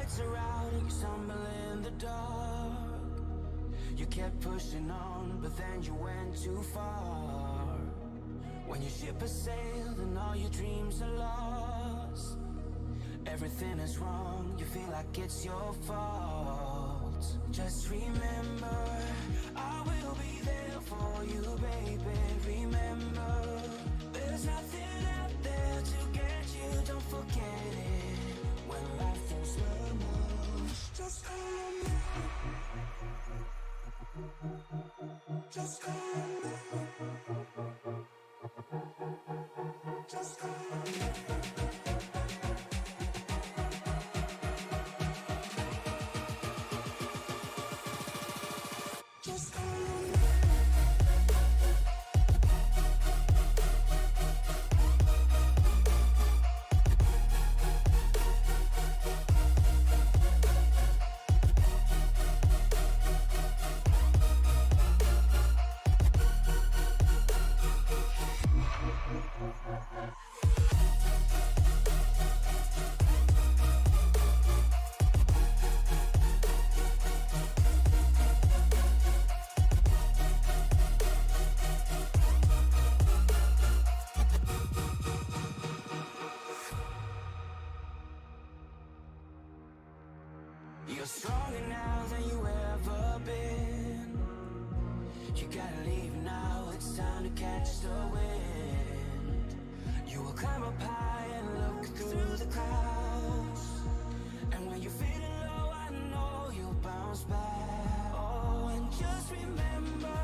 lights are out, you stumble in the dark. You kept pushing on, but then you went too far. When your ship has sailed and all your dreams are lost, everything is wrong, you feel like it's your fault. Just remember, I will be there for you, baby. Remember, there's nothing out there to get you, don't forget it. When life throws lemons, just call me. Just call me. Just call me. You're stronger now than you ever been. You gotta leave now, it's time to catch the wind. You will climb up high and look through the clouds. And when you're feeling low, I know you'll bounce back. Oh, and just remember,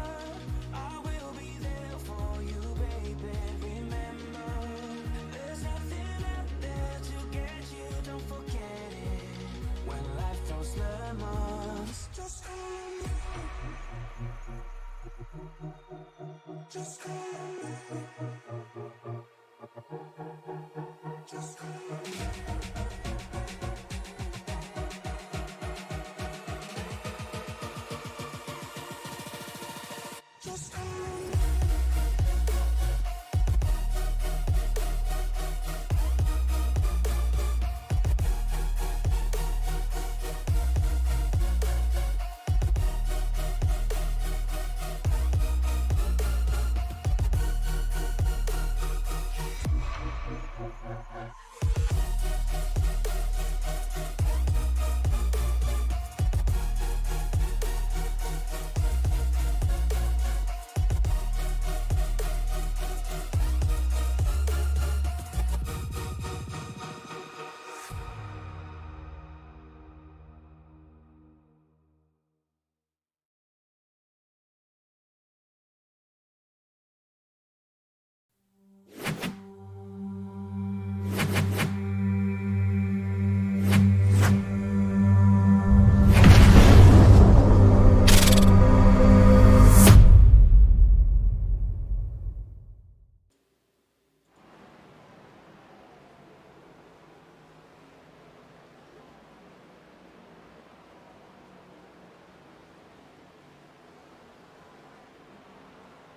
I will be there for you, baby. Remember, there's nothing out there to get you, don't forget it. When life throws lemons, just call me. Just call me. Just call me. Just call me.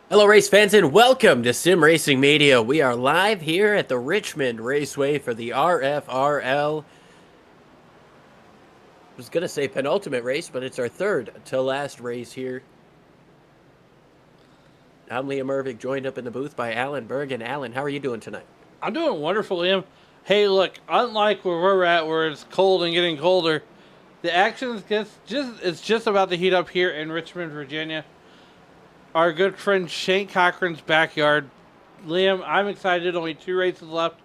Hello race fans and welcome to Sim Racing Media. We are live here at the Richmond Raceway for the RFRL. I was going to say penultimate race, but it's our third to last race here. I'm Liam Irvig, joined up in the booth by Alan Bergen. Alan, how are you doing tonight? I'm doing wonderful, Liam. Hey, look, unlike where we're at, where it's cold and getting colder, the action is just about to heat up here in Richmond, Virginia. Our good friend Shane Cochran's backyard. Liam, I'm excited. Only 2 races left,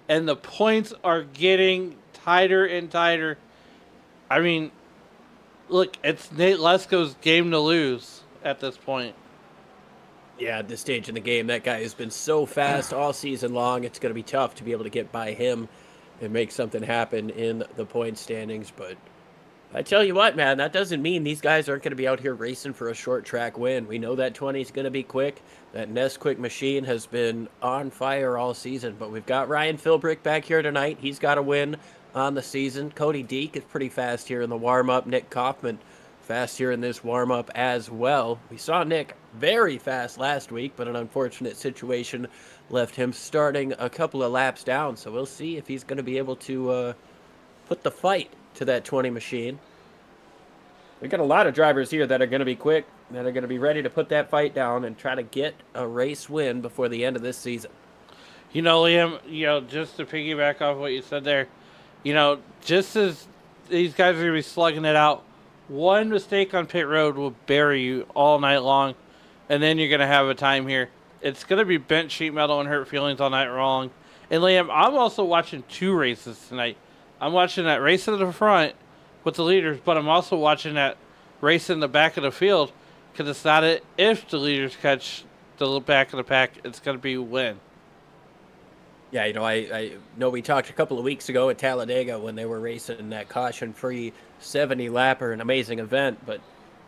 and the points are getting tighter and tighter. I mean, look, it's Nate Lesko's game to lose at this point. Yeah, at this stage in the game, that guy has been so fast all season long. It's going to be tough to be able to get by him and make something happen in the point standings, but I tell you what, man, that doesn't mean these guys aren't going to be out here racing for a short track win. We know that 20 is going to be quick. That Nesquik machine has been on fire all season, but we've got Ryan Philbrick back here tonight. He's got a win on the season. Cody Deek is pretty fast here in the warm-up. Nick Kaufman fast here in this warm-up as well. We saw Nick very fast last week, but an unfortunate situation left him starting a couple of laps down, so we'll see if he's going to be able to put the fight to that 20 machine. We've got a lot of drivers here that are going to be quick, that are going to be ready to put that fight down and try to get a race win before the end of this season. You know, Liam, just to piggyback off what you said there, just as these guys are going to be slugging it out, one mistake on pit road will bury you all night long, and then you're going to have a time here. It's going to be bent sheet metal and hurt feelings all night long. And Liam, I'm also watching 2 races tonight. I'm watching that race at the front with the leaders, but I'm also watching that race in the back of the field, because it's not if the leaders catch the back of the pack, it's going to be when. Yeah, I know we talked a couple of weeks ago at Talladega when they were racing that caution-free 70-lapper, an amazing event, but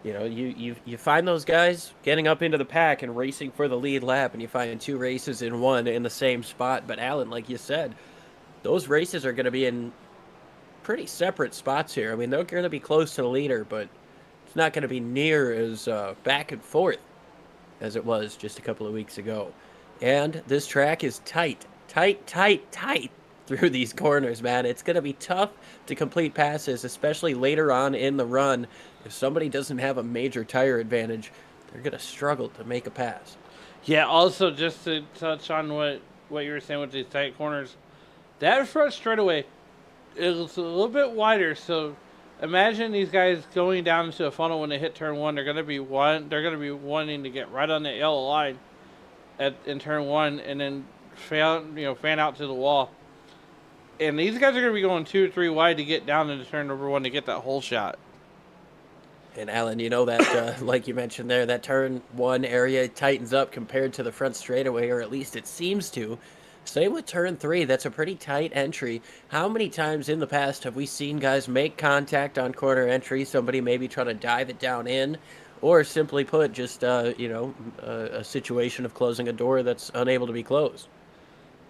you find those guys getting up into the pack and racing for the lead lap, and you find 2 races in one in the same spot. But Alan, like you said, those races are going to be in pretty separate spots here. I mean, they're going to be close to the leader, but it's not going to be near as back and forth as it was just a couple of weeks ago. And this track is tight through these corners, man. It's going to be tough to complete passes, especially later on in the run. If somebody doesn't have a major tire advantage, they're going to struggle to make a pass. Yeah, also, just to touch on what you were saying with these tight corners, that front straightaway is a little bit wider, so imagine these guys going down into a funnel when they hit turn 1. They're going to be wanting to get right on the yellow line in turn 1, and then fan out to the wall. And these guys are going to be going 2 or 3 wide to get down into turn number 1 to get that whole shot. And Alan, that like you mentioned there, that turn 1 area tightens up compared to the front straightaway, or at least it seems to. Same with turn 3. That's a pretty tight entry. How many times in the past have we seen guys make contact on corner entry, somebody maybe trying to dive it down in, or simply put, just a situation of closing a door that's unable to be closed?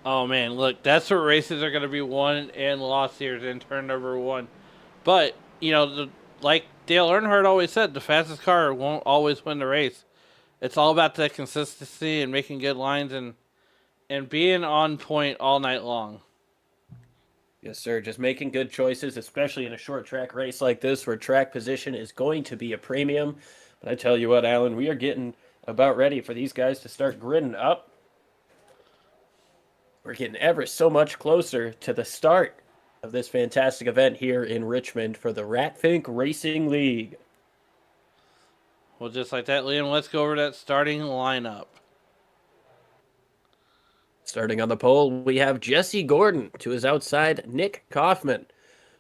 Oh man, look, that's what races are going to be won and lost here in turn number 1. But like Dale Earnhardt always said, the fastest car won't always win the race. It's all about that consistency and making good lines and being on point all night long. Yes, sir. Just making good choices, especially in a short track race like this where track position is going to be a premium. But I tell you what, Alan, we are getting about ready for these guys to start gridding up. We're getting ever so much closer to the start of this fantastic event here in Richmond for the Ratfink Racing League. Well, just like that, Liam, let's go over that starting lineup. Starting on the pole, we have Jesse Gordon. To his outside, Nick Kaufman.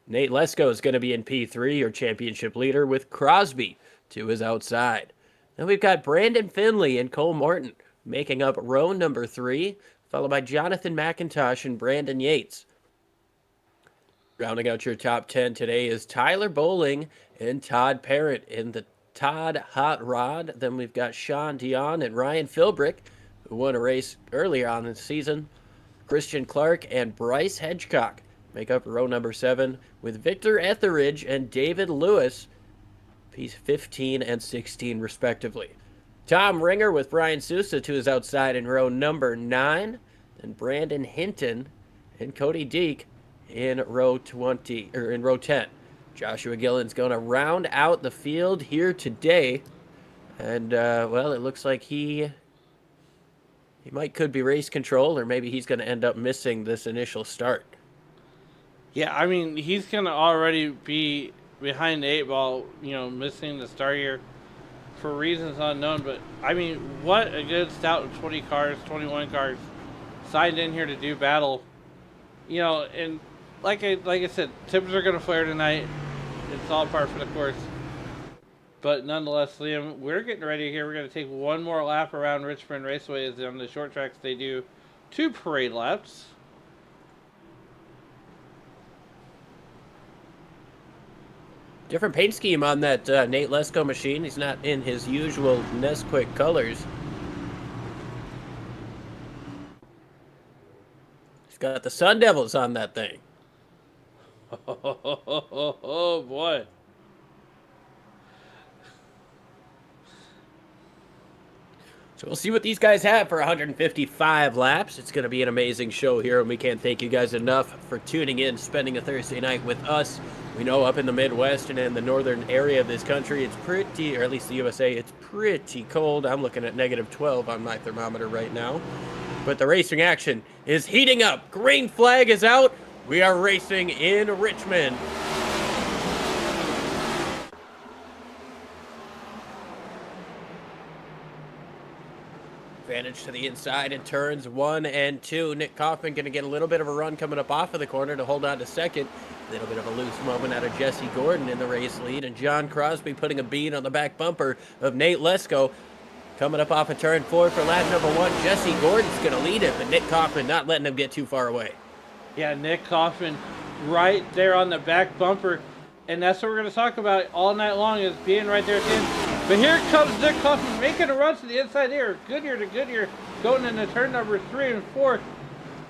Nate Lesko is going to be in P3, your championship leader, with Crosby to his outside. Then we've got Brandon Finley and Cole Morton making up row number 3, followed by Jonathan McIntosh and Brandon Yates. Rounding out your top 10 today is Tyler Bowling and Todd Parrott in the Todd Hot Rod. Then we've got Sean Dion and Ryan Philbrick, who won a race earlier on in the season. Christian Clark and Bryce Hedgecock make up row number 7, with Victor Etheridge and David Lewis, piece 15 and 16 respectively. Tom Ringer with Brian Sousa to his outside in row number 9, and Brandon Hinton and Cody Deek in row 10. Joshua Gillen's going to round out the field here today, and it looks like he could be race control, or maybe he's going to end up missing this initial start. Yeah, I mean, he's going to already be behind the 8 ball, missing the start here for reasons unknown. But, I mean, what a good stout of 20 cars, 21 cars signed in here to do battle. And like I said, temps are going to flare tonight. It's all par for the course. But nonetheless, Liam, we're getting ready here. We're going to take one more lap around Richmond Raceway, as on the short tracks they do 2 parade laps. Different paint scheme on that Nate Lesko machine. He's not in his usual Nesquik colors. He's got the Sun Devils on that thing. Oh boy. So we'll see what these guys have for 155 laps. It's going to be an amazing show here, and we can't thank you guys enough for tuning in, spending a Thursday night with us. We know up in the Midwest and in the northern area of this country, it's pretty, or at least the USA, it's pretty cold. I'm looking at -12 on my thermometer right now. But the racing action is heating up. Green flag is out. We are racing in Richmond. Advantage to the inside in turns 1 and 2. Nick Kaufman going to get a little bit of a run coming up off of the corner to hold on to second. A little bit of a loose moment out of Jesse Gordon in the race lead. And John Crosby putting a bead on the back bumper of Nate Lesko. Coming up off of turn 4 for lap number 1. Jesse Gordon's going to lead it, but Nick Kaufman not letting him get too far away. Yeah, Nick Kaufman right there on the back bumper. And that's what we're going to talk about all night long, is being right there at the end. But here comes Nick Kaufman making a run to the inside here. Goodyear to Goodyear, going into turn number 3 and 4.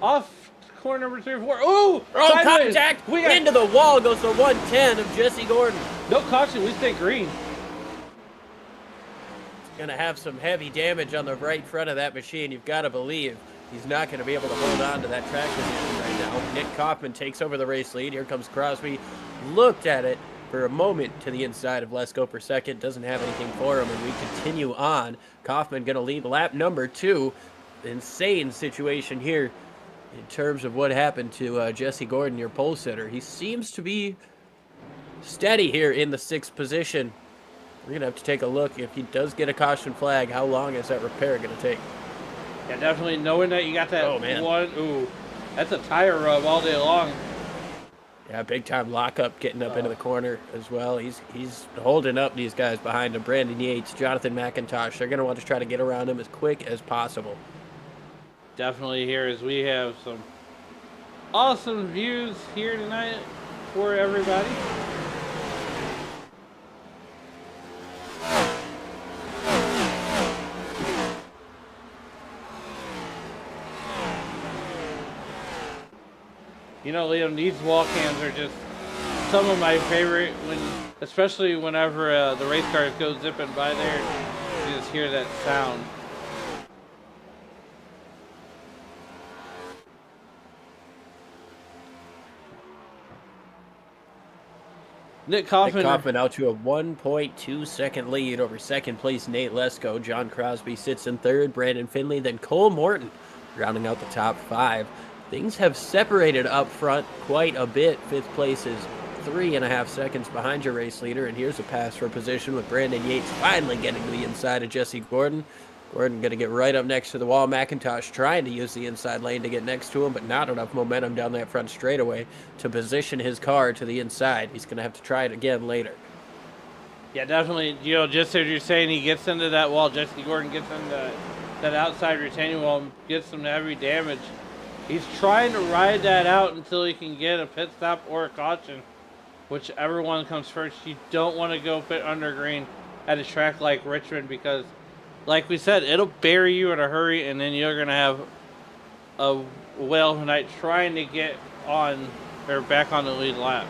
Off corner number 3 and 4. Ooh! Oh, contact! Into the wall goes the 110 of Jesse Gordon. No caution, we stay green. Going to have some heavy damage on the right front of that machine. You've got to believe he's not going to be able to hold on to that track position right now. Nick Kaufman takes over the race lead. Here comes Crosby. Looked at it for a moment to the inside of Lesko for second. Doesn't have anything for him, and we continue on. Kaufman going to lead lap number 2. Insane situation here in terms of what happened to Jesse Gordon, your pole sitter. He seems to be steady here in the 6th position. We're going to have to take a look. If he does get a caution flag, how long is that repair going to take? Yeah, definitely knowing that you got that one. Ooh, that's a tire rub all day long. Yeah, big time lockup getting up into the corner as well. He's holding up these guys behind him. Brandon Yates, Jonathan McIntosh. They're going to want to try to get around him as quick as possible. Definitely here, as we have some awesome views here tonight for everybody. You know, Liam, these wall cams are just some of my favorite, especially whenever the race cars go zipping by there. You just hear that sound. Nick Kaufman out to a 1.2 second lead over second place Nate Lesko. John Crosby sits in third. Brandon Finley, then Cole Morton rounding out the top 5. Things have separated up front quite a bit. 5th place is 3.5 seconds behind your race leader. And here's a pass for position with Brandon Yates finally getting to the inside of Jesse Gordon. Gordon going to get right up next to the wall. McIntosh trying to use the inside lane to get next to him, but not enough momentum down that front straightaway to position his car to the inside. He's going to have to try it again later. Yeah, definitely. You know, just as you're saying, he gets into that wall. Jesse Gordon gets into that outside retaining wall and gets some heavy damage. He's trying to ride that out until he can get a pit stop or a caution. Whichever one comes first. You don't want to go pit under green at a track like Richmond because, like we said, it'll bury you in a hurry, and then you're going to have a whale of a night trying to get on or back on the lead lap.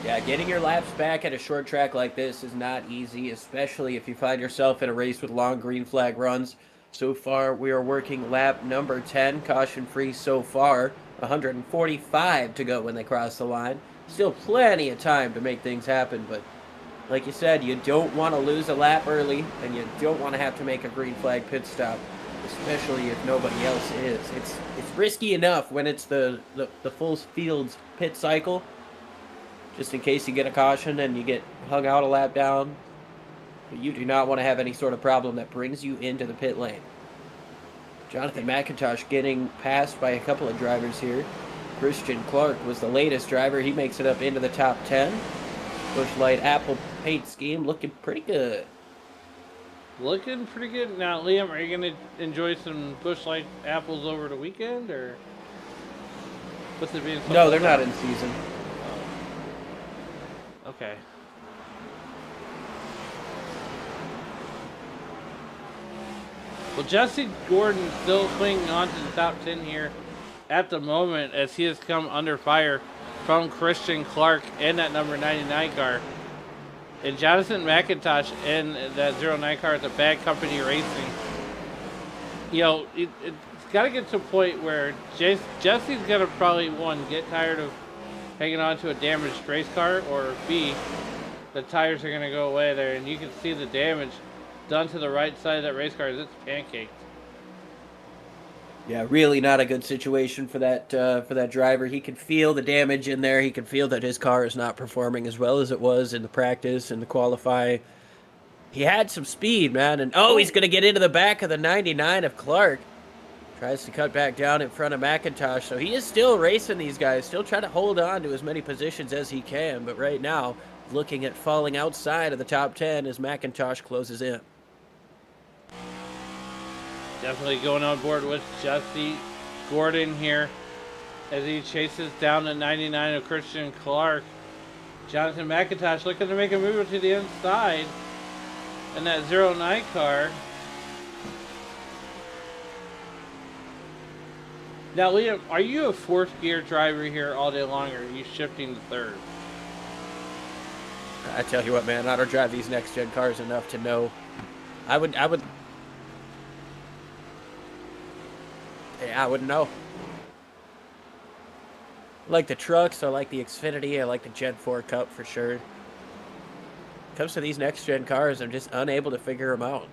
Yeah, getting your laps back at a short track like this is not easy, especially if you find yourself in a race with long green flag runs. So far, we are working lap number 10, caution-free so far. 145 to go when they cross the line. Still plenty of time to make things happen, but like you said, you don't want to lose a lap early, and you don't want to have to make a green flag pit stop, especially if nobody else is. It's risky enough when it's the full field's pit cycle, just in case you get a caution and you get hung out a lap down. But you do not want to have any sort of problem that brings you into the pit lane. Jonathan McIntosh getting passed by a couple of drivers here. Christian Clark was the latest driver. He makes it up into the top 10. Busch Light Apple paint scheme looking pretty good. Looking pretty good. Now, Liam, are you going to enjoy some Busch Light apples over the weekend, or what's it being? No, they're not in season. Oh. Okay. Well, Jesse Gordon still clinging on to the top 10 here at the moment as he has come under fire from Christian Clark and that number 99 car. And Jonathan McIntosh and that 09 car at the Bad Company Racing. You know, it's got to get to a point where Jesse's going to probably, one, get tired of hanging on to a damaged race car, or B, the tires are going to go away there, and you can see the damage done to the right side of that race car as it's pancaked. Yeah, really not a good situation for that driver. He can feel the damage in there. He can feel that his car is not performing as well as it was in the practice and the qualify. He had some speed, man, and he's going to get into the back of the 99 of Clark. Tries to cut back down in front of McIntosh, so he is still racing these guys, still trying to hold on to as many positions as he can, but right now, looking at falling outside of the top 10 as McIntosh closes in. Definitely going on board with Jesse Gordon here as he chases down the 99 of Christian Clark. Jonathan McIntosh looking to make a move to the inside in that 09 car. Now, Liam, are you a fourth gear driver here all day long, or are you shifting to third? I tell you what, man, I don't drive these next-gen cars enough to know. I wouldn't know. I like the trucks, I like the Xfinity, I like the Gen 4 Cup for sure. When it comes to these next-gen cars, I'm just unable to figure them out.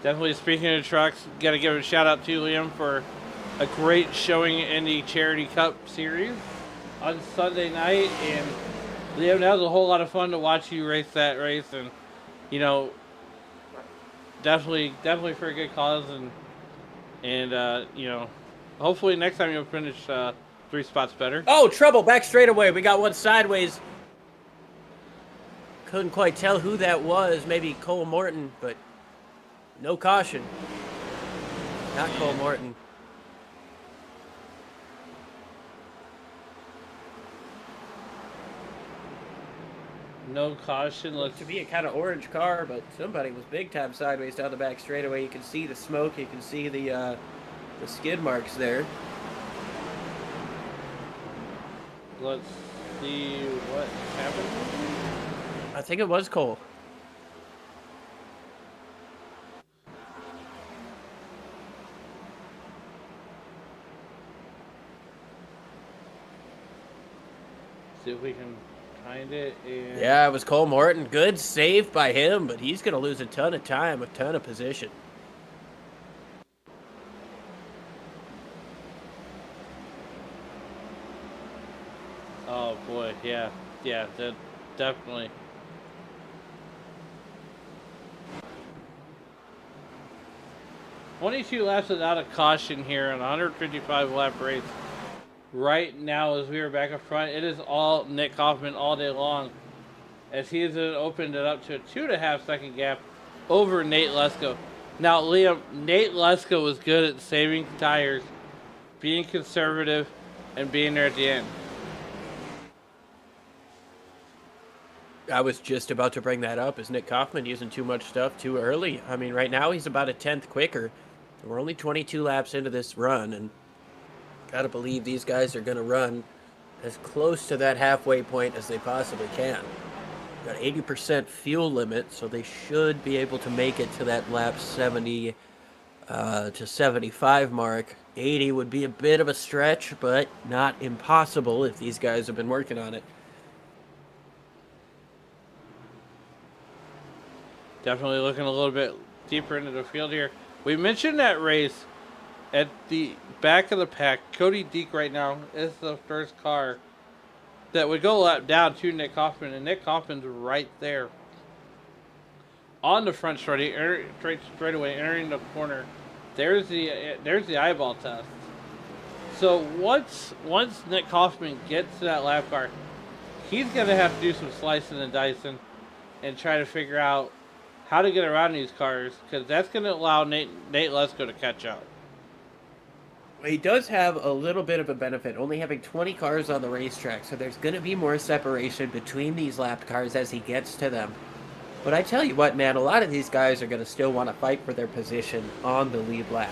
Definitely, speaking of trucks, got to give a shout out to Liam for a great showing in the Charity Cup Series on Sunday night. And Liam, that was a whole lot of fun to watch you race that race, and you know, definitely for a good cause, and you know, hopefully next time you'll finish 3 spots better. Oh, trouble back straightaway. We got one sideways. Couldn't quite tell who that was. Maybe Cole Morton, but no caution. Not Cole Morton. No caution. Looks to be a kind of orange car, but somebody was big time sideways down the back straightaway. You can see the smoke. You can see the skid marks there. Let's see what happened. I think it was Cole. See if we can find it. And Yeah, it was Cole Morton. Good save by him, but he's going to lose a ton of time, a ton of position. Oh boy, yeah, definitely. "22 laps without a caution here in a 155 lap race. Right now, as we are back up front, it is all Nick Kaufman all day long, as he has opened it up to a 2.5 second gap over Nate Lesko. Now, Liam, Nate Lesko was good at saving tires, being conservative, and being there at the end. I was just about to bring that up. Is Nick Kaufman using too much stuff too early? I mean, right now he's about a 10th quicker. We're only 22 laps into this run, and gotta believe these guys are gonna run as close to that halfway point as they possibly can. Got 80% fuel limit, so they should be able to make it to that lap 70 to 75 mark. 80 would be a bit of a stretch, but not impossible if these guys have been working on it. Definitely looking a little bit deeper into the field here. We mentioned that race at the back of the pack. Cody Deek right now is the first car that would go lap down to Nick Kaufman, and Nick Kaufman's right there on the front straight away, entering the corner. There's the eyeball test. So once Nick Kaufman gets to that lap car, he's gonna have to do some slicing and dicing and try to figure out how to get around these cars, because that's going to allow Nate Lesko to catch up. He does have a little bit of a benefit, only having 20 cars on the racetrack, so there's going to be more separation between these lapped cars as he gets to them. But I tell you what, man, a lot of these guys are going to still want to fight for their position on the lead lap.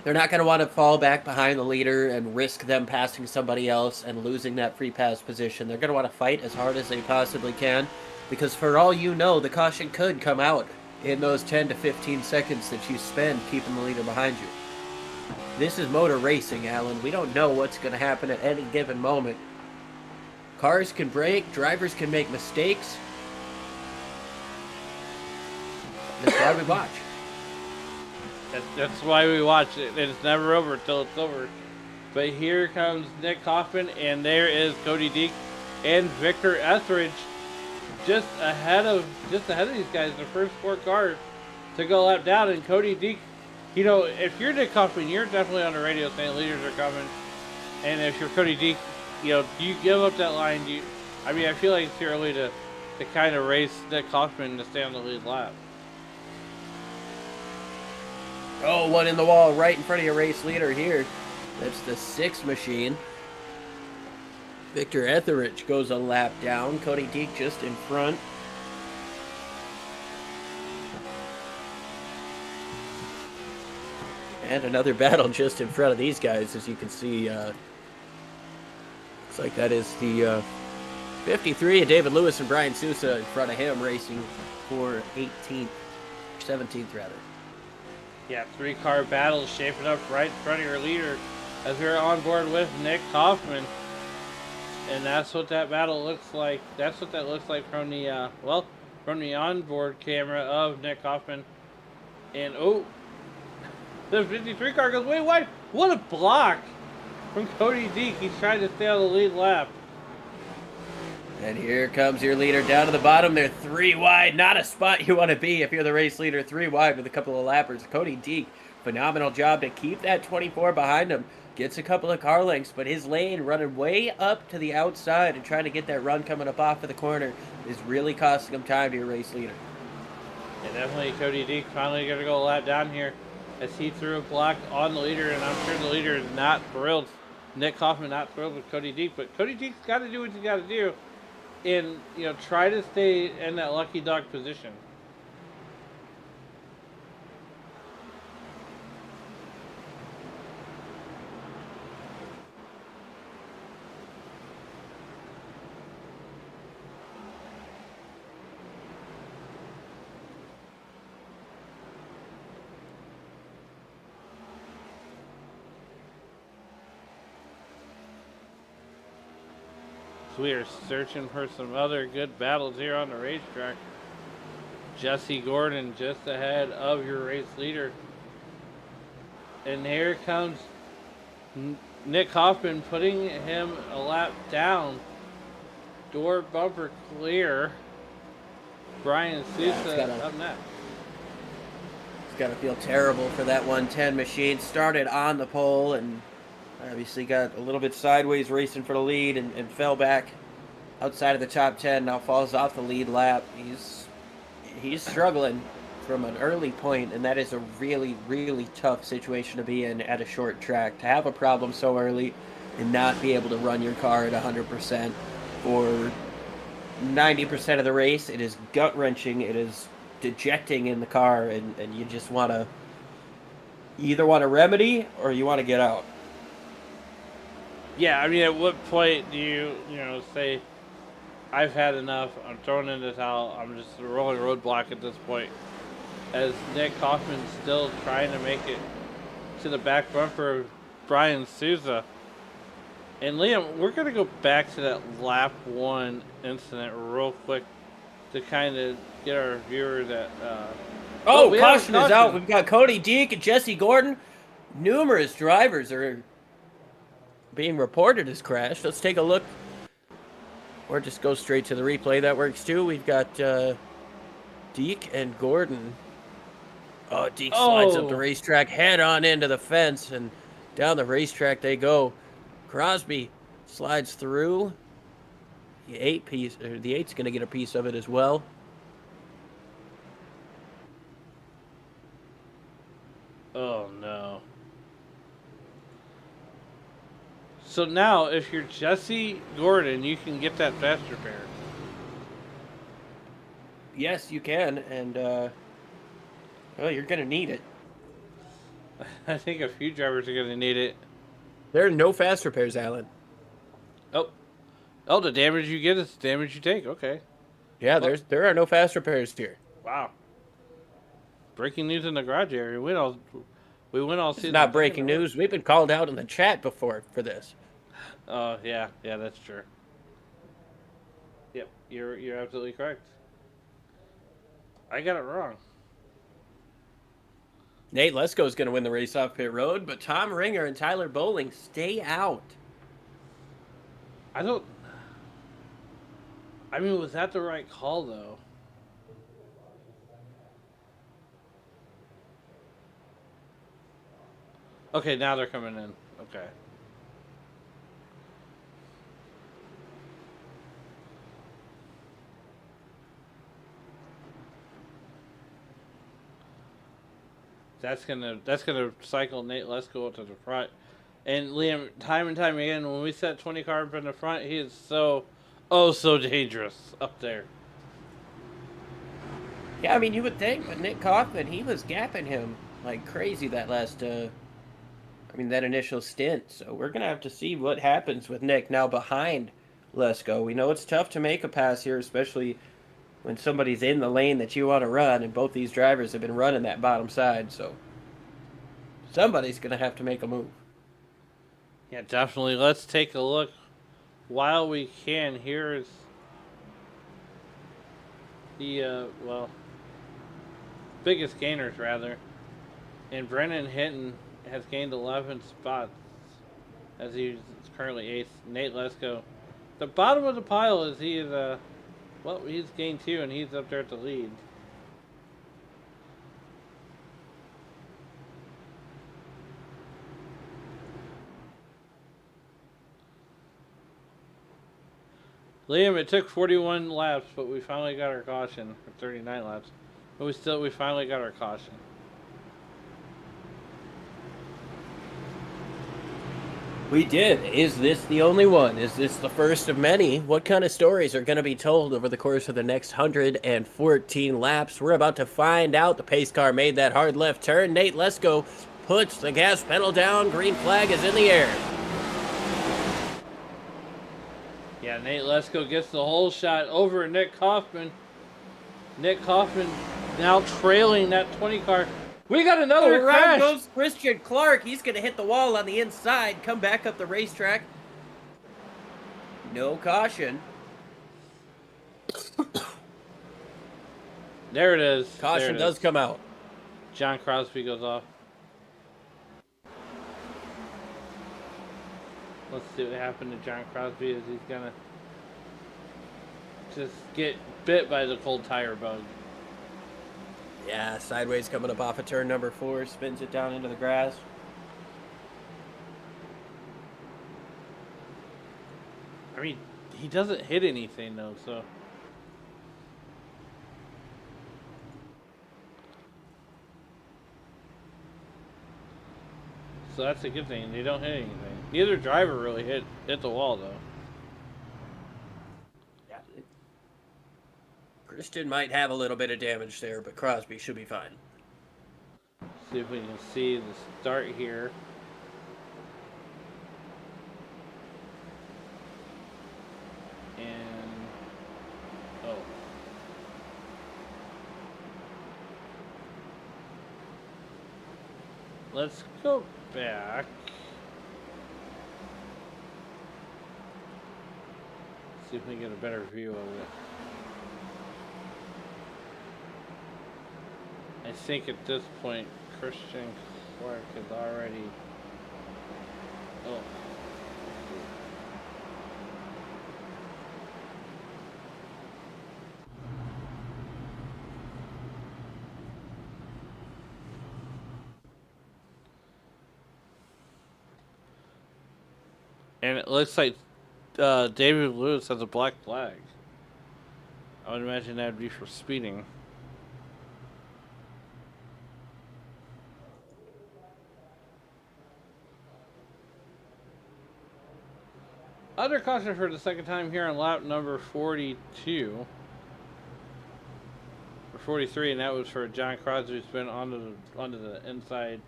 They're not going to want to fall back behind the leader and risk them passing somebody else and losing that free pass position. They're going to want to fight as hard as they possibly can, because for all you know, the caution could come out in those 10 to 15 seconds that you spend keeping the leader behind you. This is motor racing, Alan. We don't know what's going to happen at any given moment. Cars can break, drivers can make mistakes. That's why we watch. That's why we watch it. It's never over until it's over. But here comes Nick Kaufman, and there is Cody Deek and Victor Etheridge just ahead of these guys. The first 4 cars to go lap down, and Cody Deek, you know, if you're Nick Kaufman, you're definitely on the radio saying leaders are coming. And if you're Cody Deek, you know, you give up that line. I mean, I feel like it's too early to kind of race Nick Kaufman to stay on the lead lap. Oh, one in the wall right in front of your race leader here. That's the 6 machine. Victor Etheridge goes a lap down. Cody Deek just in front. And another battle just in front of these guys, as you can see. Looks like that is the 53 of David Lewis and Brian Sousa in front of him, racing for 18th, 17th rather. Yeah, 3-car battle shaping up right in front of your leader as we're on board with Nick Kaufman. And that's what that battle looks like. That's what that looks like from the, from the onboard camera of Nick Kaufman. And, oh, the 53 car goes way wide. What a block from Cody Deek. He's trying to stay on the lead lap. And here comes your leader down to the bottom. They're 3 wide. Not a spot you want to be if you're the race leader. 3 wide with a couple of lappers. Cody Deek, phenomenal job to keep that 24 behind him. Gets a couple of car lengths, but his lane running way up to the outside and trying to get that run coming up off of the corner is really costing him time to your race leader. And definitely Cody Deek finally going to go a lap down here as he threw a block on the leader, and I'm sure the leader is not thrilled. Nick Kaufman not thrilled with Cody Deek, but Cody Deek's got to do what he's got to do and, you know, try to stay in that lucky dog position. We are searching for some other good battles here on the racetrack. Jesse Gordon just ahead of your race leader. And here comes Nick Kaufman putting him a lap down. Door bumper clear. Brian Sousa up next. It's got to feel terrible for that 110 machine. Started on the pole and obviously got a little bit sideways racing for the lead and fell back outside of the top 10. Now falls off the lead lap. He's struggling from an early point, and that is a really, really tough situation to be in at a short track. To have a problem so early and not be able to run your car at 100% for 90% of the race, it is gut-wrenching. It is dejecting in the car, and you just want to either want to remedy or you want to get out. Yeah, I mean, at what point do you say, I've had enough, I'm throwing in the towel, I'm just a rolling roadblock at this point? As Nick Kaufman's still trying to make it to the back bumper of Brian Sousa. And Liam, we're going to go back to that lap 1 incident real quick to kind of get our viewers at... caution is out. We've got Cody Deek and Jesse Gordon. Numerous drivers are being reported as crashed. Let's take a look. Or just go straight to the replay. That works too. We've got Deek and Gordon. Oh, Deek slides up the racetrack, head on into the fence, and down the racetrack they go. Crosby slides through. The 8's going to get a piece of it as well. Oh, no. So now, if you're Jesse Gordon, you can get that fast repair. Yes, you can, and well, you're going to need it. I think a few drivers are going to need it. There are no fast repairs, Alan. Oh, the damage you get is the damage you take. Okay. Yeah, Well, there are no fast repairs here. wow. Breaking news in the garage area. We went all It's season. not breaking news. We've been called out in the chat before for this. Oh yeah, that's true. Yep, you're absolutely correct. I got it wrong. Nate Lesko's going to win the race off pit road, but Tom Ringer and Tyler Bowling stay out. I mean, was that the right call though? Okay, now they're coming in. Okay. That's gonna cycle Nate Lesko up to the front. And Liam, time and time again, when we set 20 car up in the front, he is so dangerous up there. Yeah, I mean, you would think, but Nick Kaufman, he was gapping him like crazy that that initial stint. So we're going to have to see what happens with Nick now behind Lesko. We know it's tough to make a pass here, especially when somebody's in the lane that you want to run, and both these drivers have been running that bottom side, so somebody's going to have to make a move. Yeah, definitely. Let's take a look while we can. Here is the, biggest gainers, rather. And Brennan Hinton has gained 11 spots as he's currently 8th. Nate Lesko. The bottom of the pile is he's gained 2 and he's up there at the lead. Liam, it took 41 laps, but we finally got our caution. Or 39 laps. But we finally got our caution. We did. Is this the only one? Is this the first of many? What kind of stories are going to be told over the course of the next 114 laps? We're about to find out. The pace car made that hard left turn. Nate Lesko puts the gas pedal down. Green flag is in the air. Yeah, Nate Lesko gets the whole shot over Nick Kaufman. Nick Kaufman now trailing that 20 car. We got another crash. Around goes Christian Clark. He's going to hit the wall on the inside, come back up the racetrack. No caution. There it is. Caution does come out. John Crosby goes off. Let's see what happened to John Crosby as he's going to just get bit by the cold tire bug. Yeah, sideways coming up off of turn number 4, spins it down into the grass. I mean, he doesn't hit anything though, so. So that's a good thing. They don't hit anything. Neither driver really hit the wall though. Yeah. Christian might have a little bit of damage there, but Crosby should be fine. See if we can see the start here. And let's go back. See if we can get a better view of it. I think at this point, Christian Clark is already. Oh. And it looks like David Lewis has a black flag. I would imagine that would be for speeding. Under caution for the second time here on lap number 42. Or 43, and that was for John Crosby, who's been onto the inside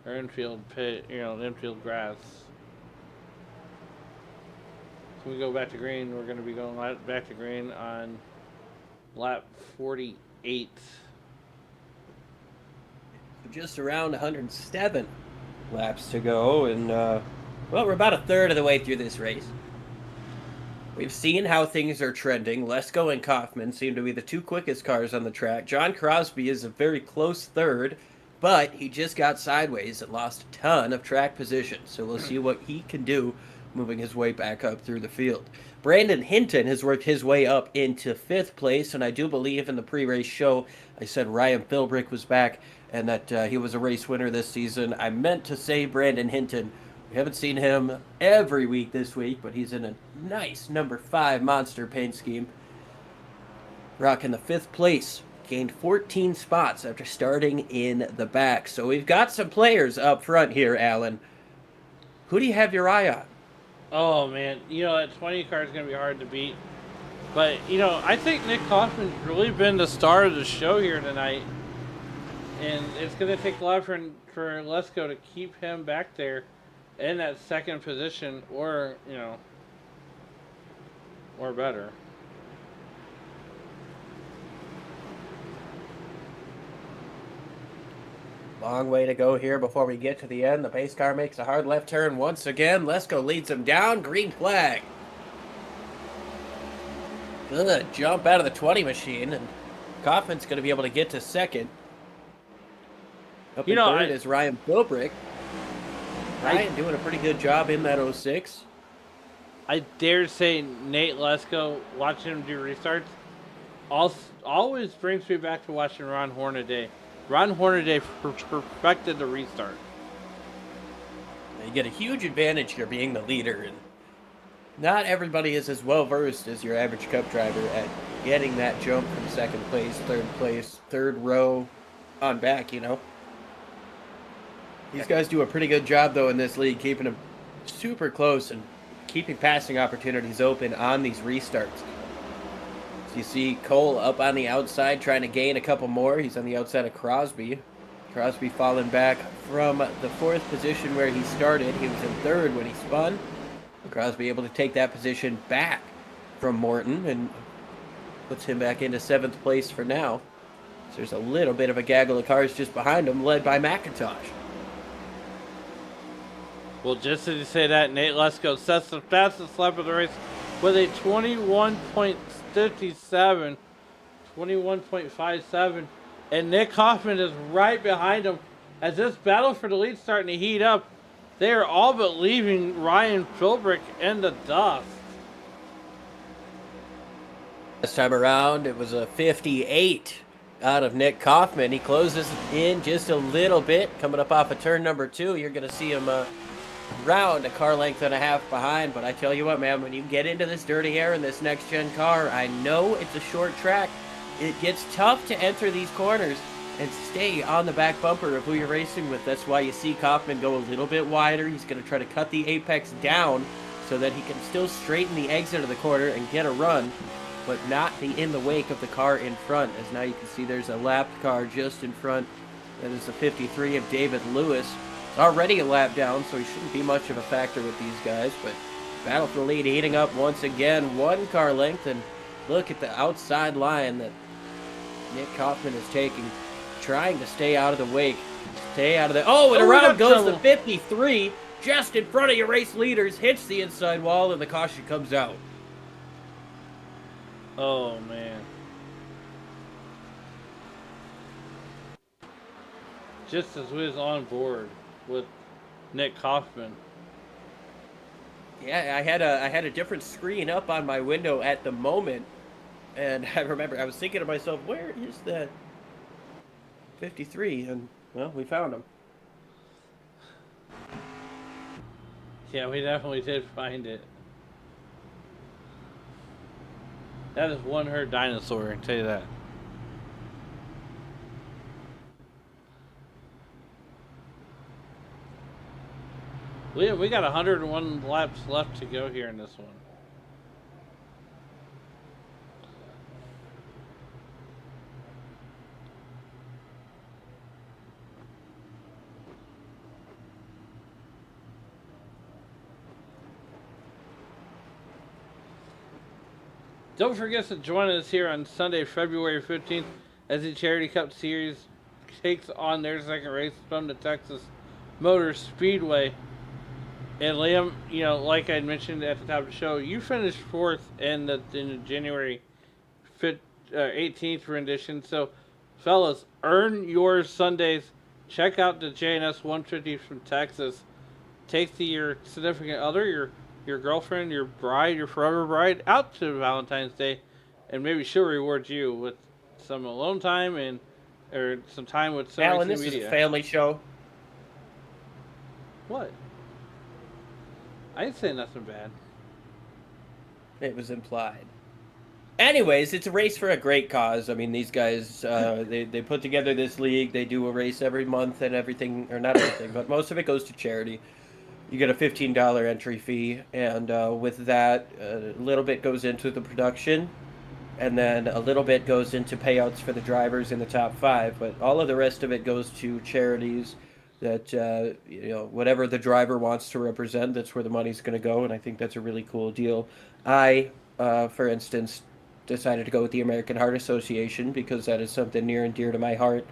or infield pit, infield grass. So we go back to green. We're going to be going back to green on lap 48. Just around 107 laps to go, and well, we're about a third of the way through this race. We've seen how things are trending. Lesko and Kaufman seem to be the two quickest cars on the track. John Crosby is a very close third, but he just got sideways and lost a ton of track position. So we'll see what he can do moving his way back up through the field. Brandon Hinton has worked his way up into 5th place, and I do believe in the pre-race show I said Ryan Philbrick was back and that he was a race winner this season. I meant to say Brandon Hinton. We haven't seen him every week this week, but he's in a nice number 5 monster paint scheme. Rocking the 5th place. Gained 14 spots after starting in the back. So we've got some players up front here, Alan. Who do you have your eye on? Oh, man. That 20 car is going to be hard to beat. But, I think Nick Kaufman's really been the star of the show here tonight. And it's going to take a lot for Lesko to keep him back there in that 2nd position or better. Long way to go here before we get to the end. The pace car makes a hard left turn once again. Lesko leads him down. Green flag. Good jump out of the 20 machine, and Kaufman's going to be able to get to 2nd. Up in 3rd is Ryan Philbrick. Ryan doing a pretty good job in that 06. I dare say Nate Lesko, watching him do restarts, always brings me back to watching Ron Hornaday. Ron Hornaday perfected the restart. You get a huge advantage here being the leader, and not everybody is as well versed as your average Cup driver at getting that jump from 2nd place, 3rd place, 3rd row on back, These guys do a pretty good job, though, in this league, keeping them super close and keeping passing opportunities open on these restarts. So you see Cole up on the outside trying to gain a couple more. He's on the outside of Crosby. Crosby falling back from the 4th position where he started. He was in 3rd when he spun. Crosby able to take that position back from Morton and puts him back into 7th place for now. So there's a little bit of a gaggle of cars just behind him, led by McIntosh. Well, just as you say that, Nate Lesko sets the fastest lap of the race with a 21.57, 21.57, and Nick Kaufman is right behind him. As this battle for the lead starting to heat up, they are all but leaving Ryan Philbrick in the dust. This time around, it was a 58 out of Nick Kaufman. He closes in just a little bit. Coming up off of turn number 2, you're going to see him round a car length and a half behind. But I tell you what, man, when you get into this dirty air in this next-gen car, I know it's a short track. It gets tough to enter these corners and stay on the back bumper of who you're racing with. That's why you see Kaufman go a little bit wider. He's going to try to cut the apex down so that he can still straighten the exit of the corner and get a run, but not be in the wake of the car in front. As now you can see there's a lapped car just in front. That is the 53 of David Lewis. It's already a lap down, so he shouldn't be much of a factor with these guys, but battle for the lead heating up once again. 1 car length, and look at the outside line that Nick Kaufman is taking, trying to stay out of the wake. Stay out of the... Oh, and around goes the 53, just in front of your race leaders, hits the inside wall, and the caution comes out. Oh, man. Just as we was on board with Nick Kaufman. Yeah, I had a different screen up on my window at the moment, and I remember I was thinking to myself, where is that 53? And, well, we found him. Yeah, we definitely did find it. That is one hurt dinosaur, I can tell you that. We got 101 laps left to go here in this one. Don't forget to join us here on Sunday, February 15th, as the Charity Cup Series takes on their second race from the Texas Motor Speedway. And Liam, like I mentioned at the top of the show, you finished fourth in the January 18th rendition. So, fellas, earn your Sundays. Check out the JNS 150 from Texas. Take your significant other, your girlfriend, your bride, your forever bride, out to Valentine's Day, and maybe she'll reward you with some alone time or some time with some Alan, this media. is a family show. What? I didn't say nothing bad. It was implied. Anyways, it's a race for a great cause. I mean, these guys, they put together this league. They do a race every month and everything, or not everything, but most of it goes to charity. You get a $15 entry fee, and with that, a little bit goes into the production, and then a little bit goes into payouts for the drivers in the top 5. But all of the rest of it goes to charities that, whatever the driver wants to represent, that's where the money's going to go, and I think that's a really cool deal. I, for instance, decided to go with the American Heart Association because that is something near and dear to my heart.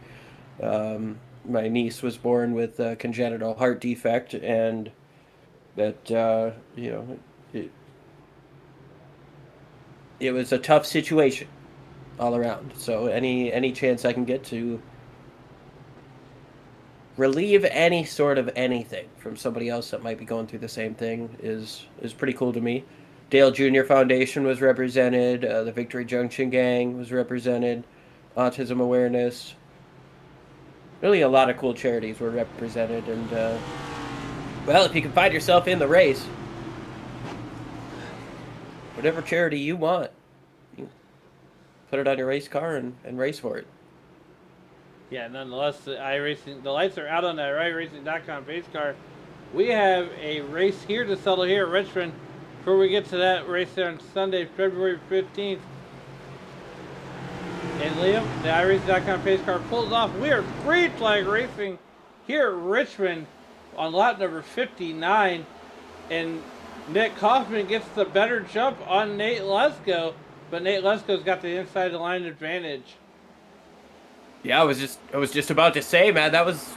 My niece was born with a congenital heart defect, and that it was a tough situation all around. So any chance I can get to relieve any sort of anything from somebody else that might be going through the same thing is pretty cool to me. Dale Jr. Foundation was represented. The Victory Junction Gang was represented. Autism Awareness. Really a lot of cool charities were represented. And, well, if you can find yourself in the race, whatever charity you want, you put it on your race car and race for it. Yeah, nonetheless, the lights are out on the iRacing.com pace car. We have a race here to settle here at Richmond. Before we get to that race there on Sunday, February 15th. And Liam, the iRacing.com pace car pulls off. We are green flag racing here at Richmond on lap number 59. And Nick Kaufman gets the better jump on Nate Lesko. But Nate Lesko's got the inside the line advantage. Yeah, I was just about to say, man, that was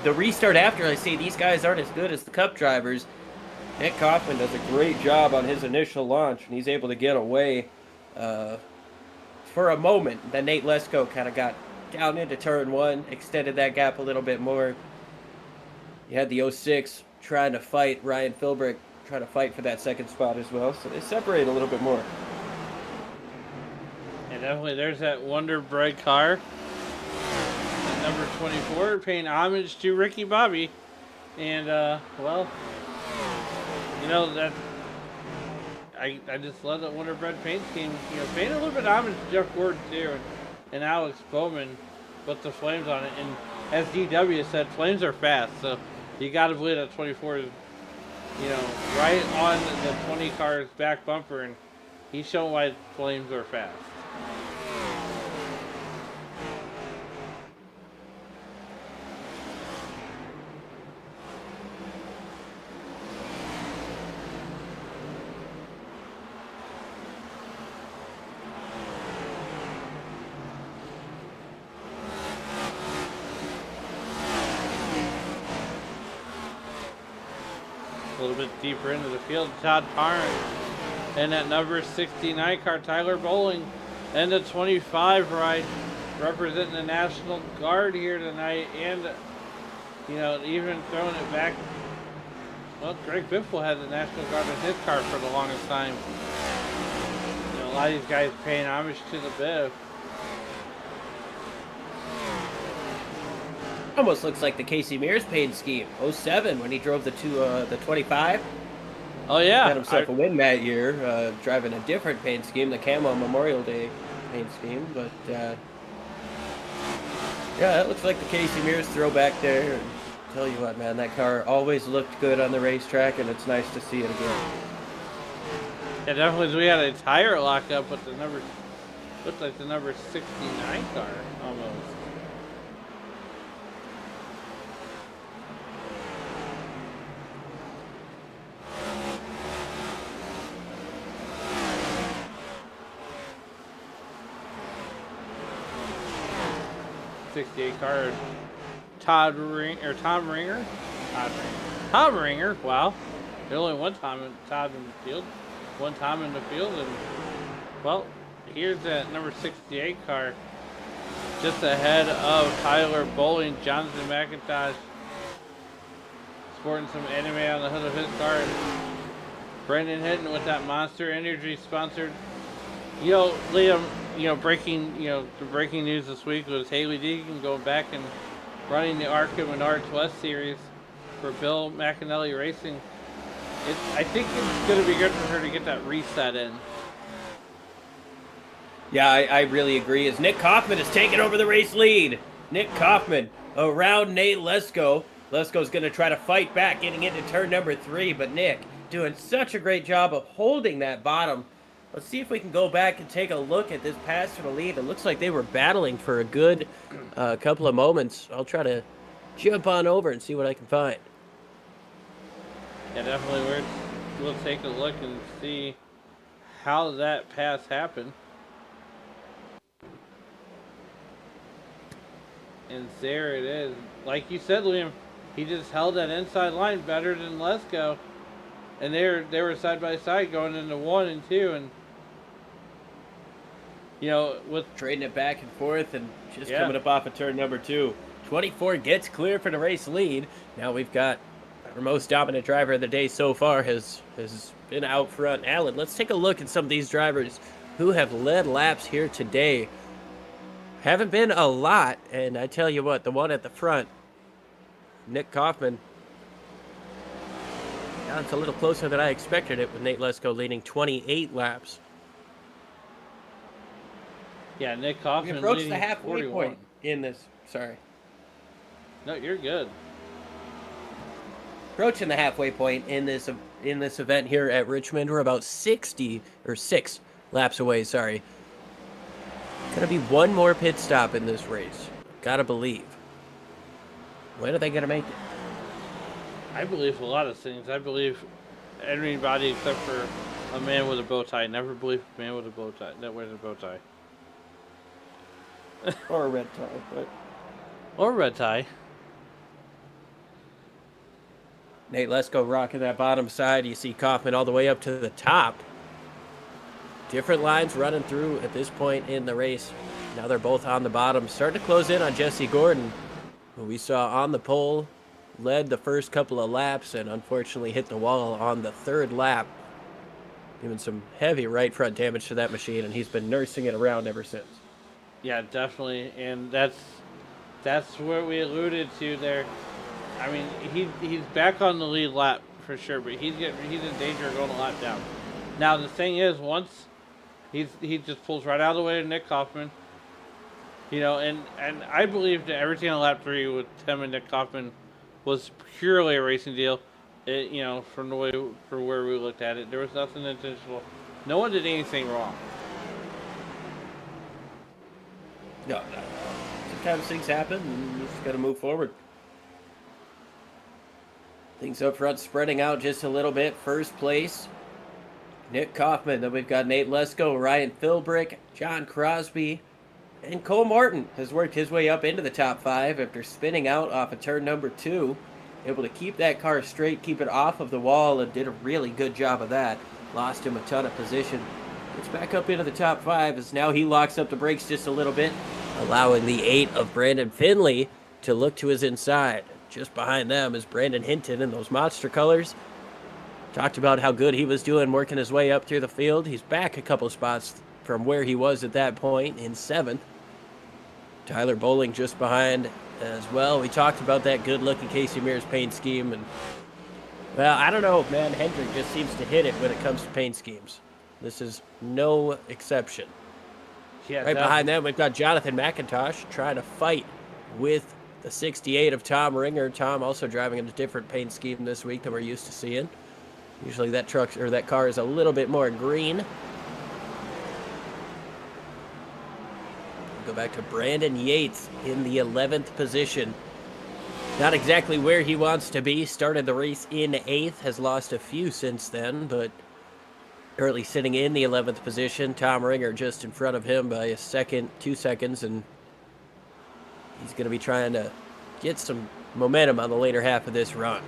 the restart after I say these guys aren't as good as the Cup drivers. Nick Kaufman does a great job on his initial launch, and he's able to get away for a moment. Then Nate Lesko kind of got down into turn 1, extended that gap a little bit more. You had the 06 trying to fight, Ryan Philbrick trying to fight for that second spot as well, so they separate a little bit more. And definitely there's that Wonder Bread car. Number 24, paying homage to Ricky Bobby. And, well, that I just love that Wonder Bread paint scheme. Paying a little bit of homage to Jeff Gordon, too, and Alex Bowman with the flames on it. And as DW said, flames are fast, so you got to believe that 24 is, right on the 20 car's back bumper, and he's showing why flames are fast. A little bit deeper into the field, Todd Parn and that number 69 car, Tyler Bowling, and the 25 ride, representing the National Guard here tonight, and even throwing it back. Well, Greg Biffle had the National Guard in his car for the longest time. A lot of these guys paying homage to the Biff. Almost looks like the Casey Mears paint scheme. 07 when he drove the 25. Oh yeah, Had himself a win that year, driving a different paint scheme, the Camo Memorial Day paint scheme. But yeah, that looks like the Casey Mears throwback there. And tell you what, man, that car always looked good on the racetrack, and it's nice to see it again. Yeah, definitely. We had a tire lockup with the number, looked like the number 69 car almost. 68 car, Tom Ringer. Tom Ringer. Wow, there's only one Todd in the field, and well, here's that number 68 car, just ahead of Tyler Bowling. Jonathan McIntosh sporting some anime on the hood of his car. And Brendan Hinton with that Monster Energy sponsored. You know, Liam, the breaking news this week was Haley Deegan going back and running the ARCA Menards West Series for Bill McAnally Racing. I think it's going to be good for her to get that reset in. Yeah, I really agree. As Nick Kaufman is taking over the race lead. Nick Kaufman around Nate Lesko. Lesko's going to try to fight back, getting into turn number 3, but Nick doing such a great job of holding that bottom. Let's see if we can go back and take a look at this pass for the lead. It looks like they were battling for a good couple of moments. I'll try to jump on over and see what I can find. Yeah, definitely. We'll take a look and see how that pass happened. And there it is. Like you said, Liam, he just held that inside line better than Lesko. And they were side by side going into 1 and 2, and with trading it back and forth, and just coming up off of turn number 2. 24 gets clear for the race lead. Now we've got our most dominant driver of the day so far has been out front. Alan, let's take a look at some of these drivers who have led laps here today. Haven't been a lot, and I tell you what, the one at the front, Nick Kaufman, it's a little closer than I expected it, with Nate Lesko leading 28 laps. Yeah, Nick Kaufman we approached leading the halfway 41. point in this. Sorry. No, you're good. Approaching the halfway point in this event here at Richmond. We're about 6 laps away. Sorry. Gonna be one more pit stop in this race. Gotta believe. When are they gonna make it? I believe a lot of things. I believe anybody except for a man with a bow tie. Never believe a man with a bow tie that wears a bow tie. Or a red tie, but or a red tie. Nate Lesko rocking that bottom side. You see Kaufman all the way up to the top. Different lines running through at this point in the race. Now they're both on the bottom. Starting to close in on Jesse Gordon, who we saw on the pole, led the first couple of laps and unfortunately hit the wall on the 3rd lap, giving some heavy right front damage to that machine, and he's been nursing it around ever since. Yeah, definitely, and that's what we alluded to there. I mean, he's back on the lead lap for sure, but he's in danger of going a lap down. Now the thing is, once he just pulls right out of the way of Nick Kaufman, and I believe that everything on lap 3 with him and Nick Kaufman was purely a racing deal. From the way for where we looked at it, there was nothing intentional. No one did anything wrong. No. Sometimes things happen, and you just got to move forward. Things up front spreading out just a little bit. First place, Nick Kaufman. Then we've got Nate Lesko, Ryan Philbrick, John Crosby, and Cole Martin has worked his way up into the top 5 after spinning out off of turn number 2. Able to keep that car straight, keep it off of the wall, and did a really good job of that. Lost him a ton of position. Gets back up into the top 5 as now he locks up the brakes just a little bit, allowing the 8 of Brandon Finley to look to his inside. Just behind them is Brandon Hinton in those monster colors. Talked about how good he was doing, working his way up through the field. He's back a couple spots from where he was at that point in 7th. Tyler Bowling just behind as well. We talked about that good-looking Casey Mears paint scheme, and well, I don't know, man. Hendrick just seems to hit it when it comes to paint schemes. This is no exception. Yeah, right behind them, we've got Jonathan McIntosh trying to fight with the 68 of Tom Ringer. Tom also driving in a different paint scheme this week than we're used to seeing. Usually that car is a little bit more green. Go back to Brandon Yates in the 11th position. Not exactly where he wants to be. Started the race in 8th, has lost a few since then, but currently sitting in the 11th position. Tom Ringer just in front of him by a second, 2 seconds, and He's going to be trying to get some momentum on the later half of this run.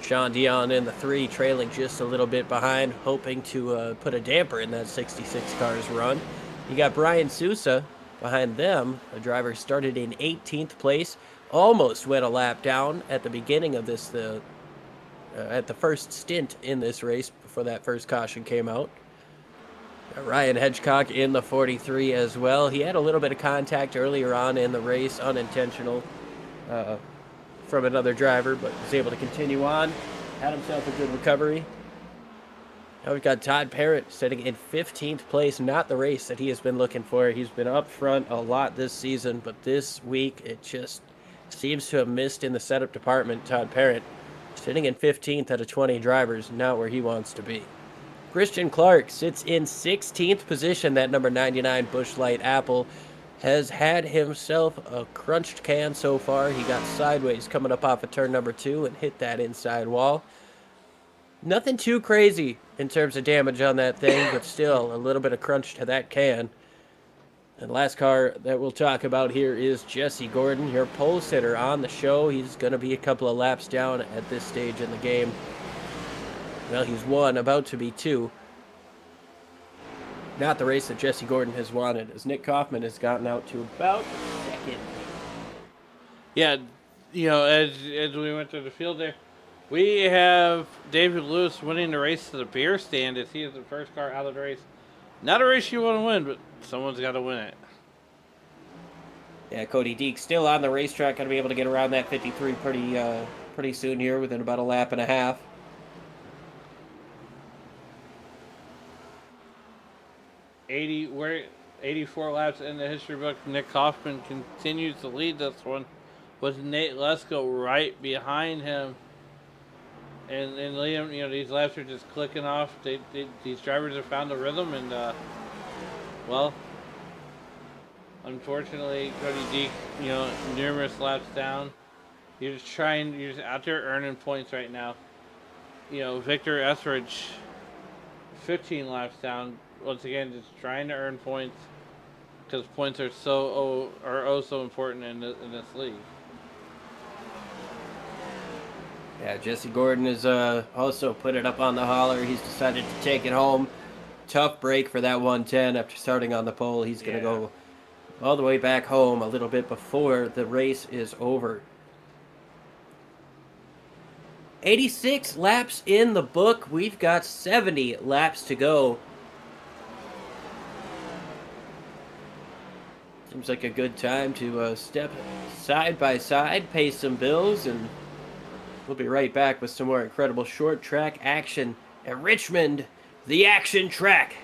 Sean Dion in the 3, trailing just a little bit behind, hoping to put a damper in that 66 cars run. You got Brian Sousa behind them. A driver started in 18th place, almost went a lap down at the beginning of this, at the first stint in this race before that first caution came out. Ryan Hedgecock in the 43 as well. He had a little bit of contact earlier on in the race, unintentional from another driver, but was able to continue on. Had himself a good recovery. Now we've got Todd Parrott sitting in 15th place, not the race that he has been looking for. He's been up front a lot this season, but this week it just seems to have missed in the setup department. Todd Parrott sitting in 15th out of 20 drivers, not where he wants to be. Christian Clark sits in 16th position. That number 99 Busch Light Apple has had himself a crunched can so far. He got sideways coming up off of turn number 2 and hit that inside wall. Nothing too crazy in terms of damage on that thing, but still a little bit of crunch to that can. And last car that we'll talk about here is Jesse Gordon, your pole sitter on the show. He's going to be a couple of laps down at this stage in the game. Well, he's 1, about to be 2. Not the race that Jesse Gordon has wanted, as Nick Kaufman has gotten out to about 2nd. Yeah, as we went to the field there, we have David Lewis winning the race to the beer stand as he is the first car out of the race. Not a race you want to win, but someone's got to win it. Yeah, Cody Deek still on the racetrack, going to be able to get around that 53 pretty soon here, within about a lap and a half. 84 laps in the history book. Nick Kaufman continues to lead this one with Nate Lesko right behind him. And Liam, these laps are just clicking off. These drivers have found the rhythm, and well, unfortunately, Cody Deek, numerous laps down. You're just out there earning points right now. Victor Etheridge, 15 laps down. Once again, just trying to earn points because points are so important in this league. Yeah, Jesse Gordon is also put it up on the hauler. He's decided to take it home. Tough break for that 110 after starting on the pole. He's going to go all the way back home a little bit before the race is over. 86 laps in the book. We've got 70 laps to go. Seems like a good time to step side by side, pay some bills, and we'll be right back with some more incredible short track action at Richmond, the action track.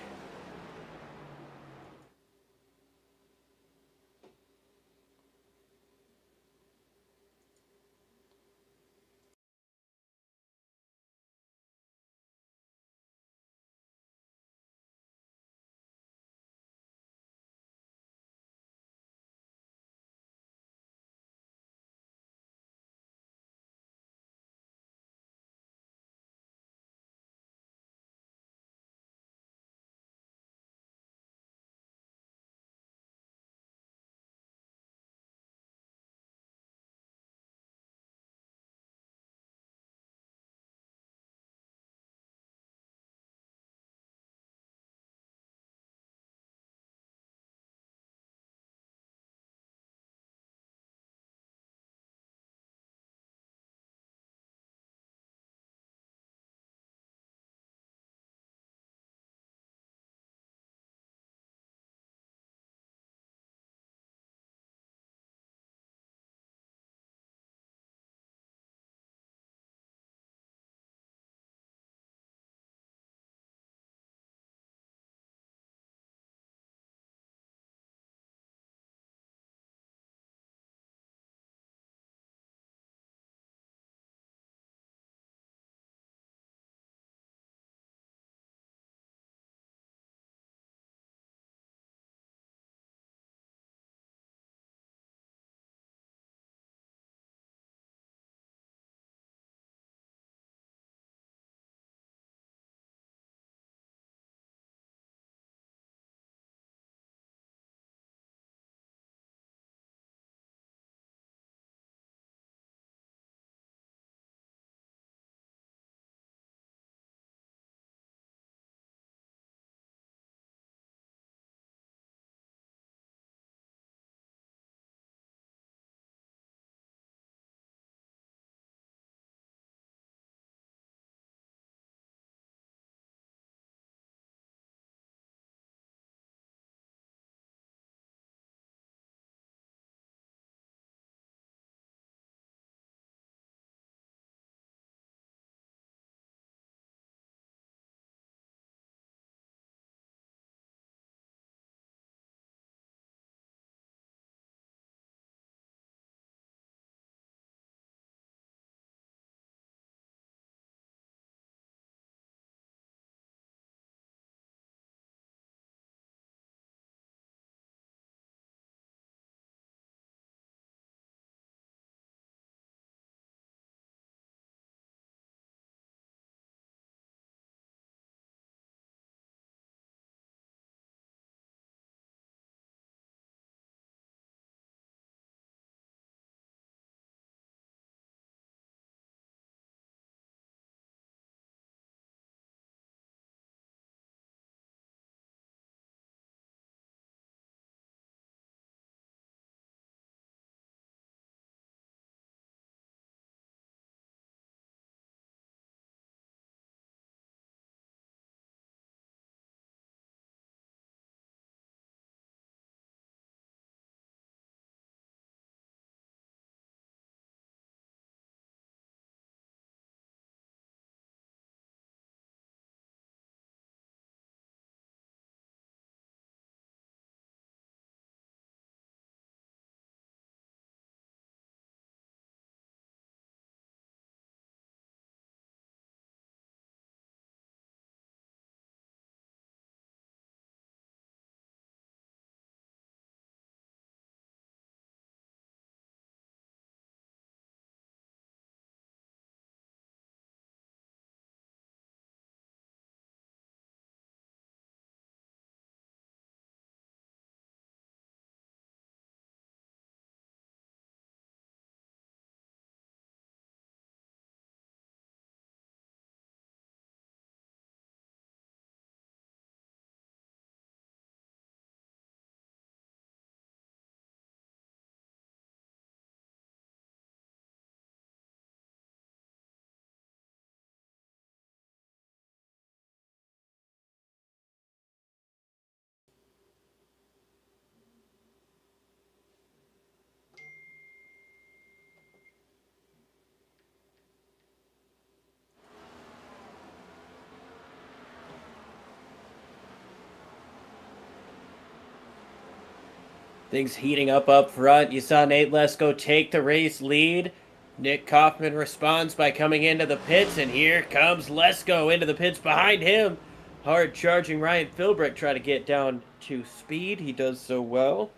Things heating up front. You saw Nate Lesko take the race lead. Nick Kaufman responds by coming into the pits, and here comes Lesko into the pits behind him. Hard charging Ryan Philbrick trying to get down to speed. He does so well.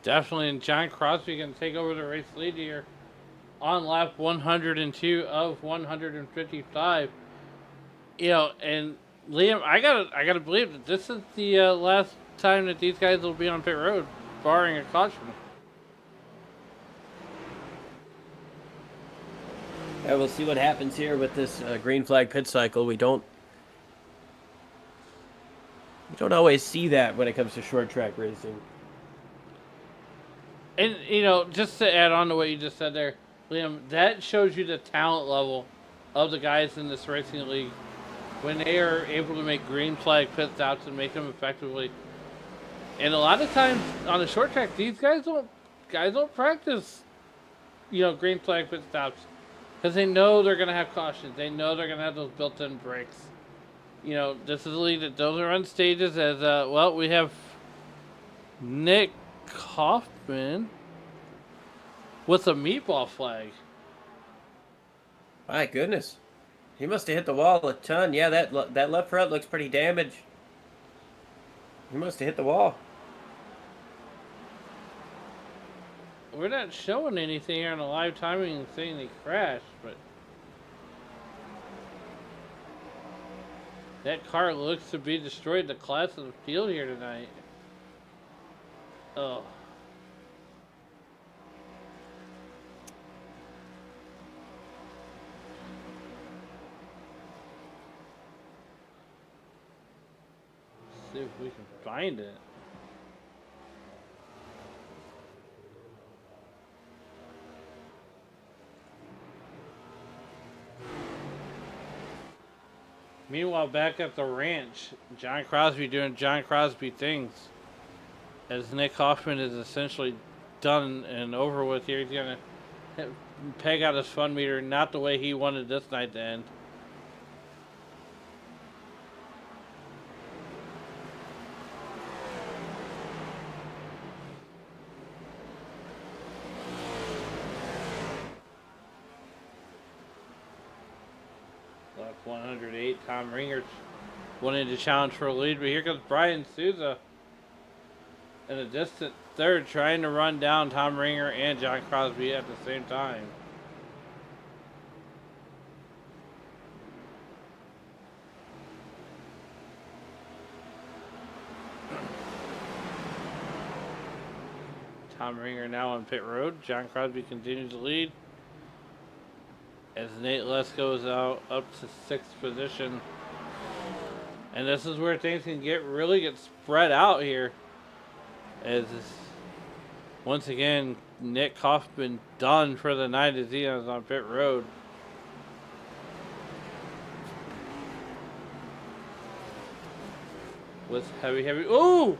Definitely, and John Crosby can take over the race lead here on lap 102 of 155. You know, and Liam, I gotta believe that this is the last time that these guys will be on pit road, barring a caution. Yeah, we'll see what happens here with this green flag pit cycle. We don't always see that when it comes to short track racing. And, you know, just to add on to what you just said there, Liam, that shows you the talent level of the guys in this racing league when they are able to make green flag pit stops and make them effectively. And a lot of times on the short track, these guys don't practice, you know, green flag pit stops because they know they're going to have cautions. They know they're going to have those built-in brakes. You know, this is a league that doesn't run stages as, well, we have Nick Kaufman with a meatball flag. My goodness. He must have hit the wall a ton. Yeah, that left front looks pretty damaged. He must have hit the wall. We're not showing anything here on the live timing saying they crashed, but that car looks to be destroyed the class of the field here tonight. Oh. See if we can find it. Meanwhile, back at the ranch, John Crosby doing John Crosby things. As Nick Kaufman is essentially done and over with here, he's going to peg out his fun meter, not the way he wanted this night to end. Lap 108, Tom Ringer wanted to challenge for a lead, but here comes Brian Souza in a distant third, trying to run down Tom Ringer and John Crosby at the same time. Tom Ringer now on pit road. John Crosby continues to lead as Nate Lesko is out up to 6th position. And this is where things can really get spread out here. As once again, Nick Kaufman done for the night as he is on pit road. With heavy. Ooh!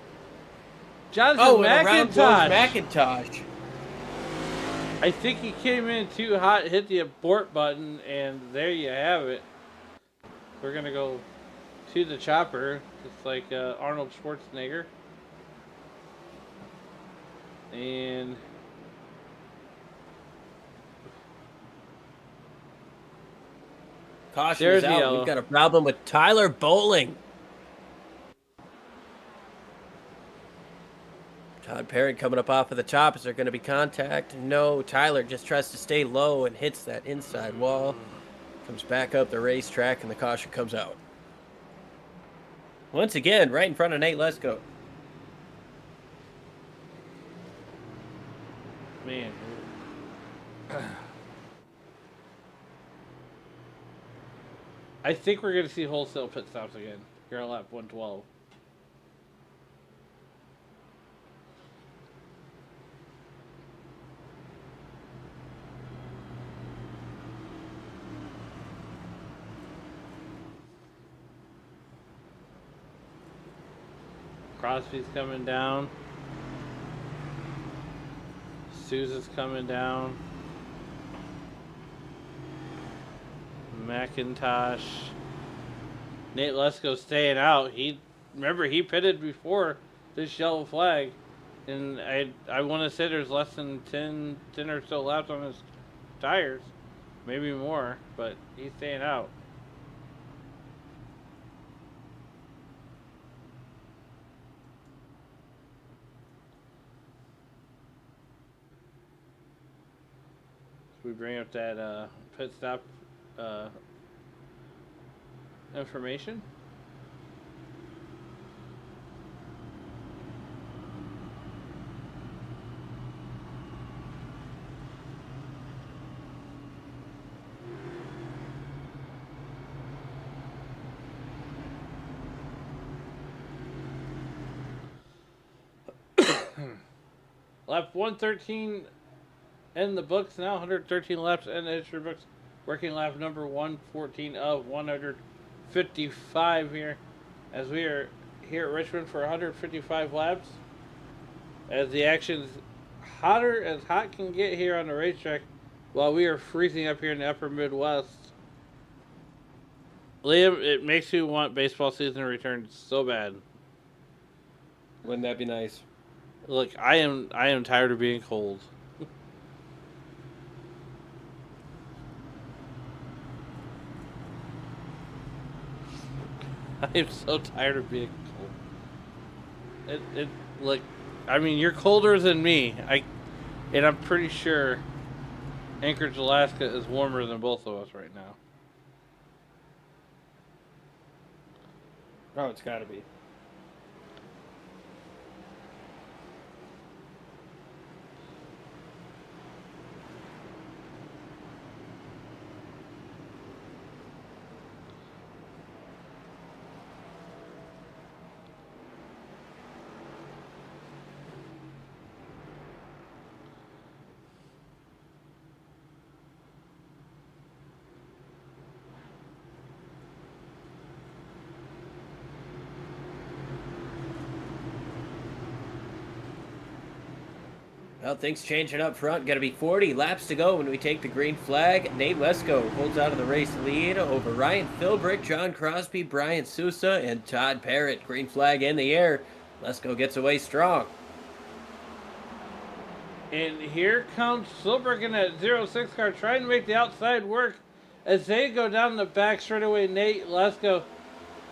Jonathan McIntosh! McIntosh. I think he came in too hot, hit the abort button, and there you have it. We're going to go to the chopper, just like Arnold Schwarzenegger. And Caution there's is the out. yellow. We've got a problem with Tyler Bowling. Todd Parent coming up off of the top. Is there going to be contact? No. Tyler just tries to stay low and hits that inside wall. Comes back up the racetrack, and the caution comes out. Once again, right in front of Nate Lesko. Man. I think we're going to see wholesale pit stops again here on lap 112. Crosby's coming down. Sousa's coming down. McIntosh. Nate Lesko staying out. He remember he pitted before this yellow flag, and I want to say there's less than 10 or so laps on his tires, maybe more, but he's staying out. We bring up that pit stop information. Lap 113 in the books now, 113 laps in the history books. Working lap number 114 of 155 here, as we are here at Richmond for 155 laps. As the action's hotter as hot can get here on the racetrack, while we are freezing up here in the upper Midwest. Liam, it makes you want baseball season to return so bad. Wouldn't that be nice? Look, I am tired of being cold. I am so tired of being cold. Look, I mean, you're colder than me. And I'm pretty sure Anchorage, Alaska is warmer than both of us right now. Oh, it's got to be. Well, things changing up front. Got to be 40 laps to go when we take the green flag. Nate Lesko holds out of the race lead over Ryan Philbrick, John Crosby, Brian Sousa, and Todd Parrott. Green flag in the air. Lesko gets away strong. And here comes Philbrick in that 06 car trying to make the outside work. As they go down the back straightaway, Nate Lesko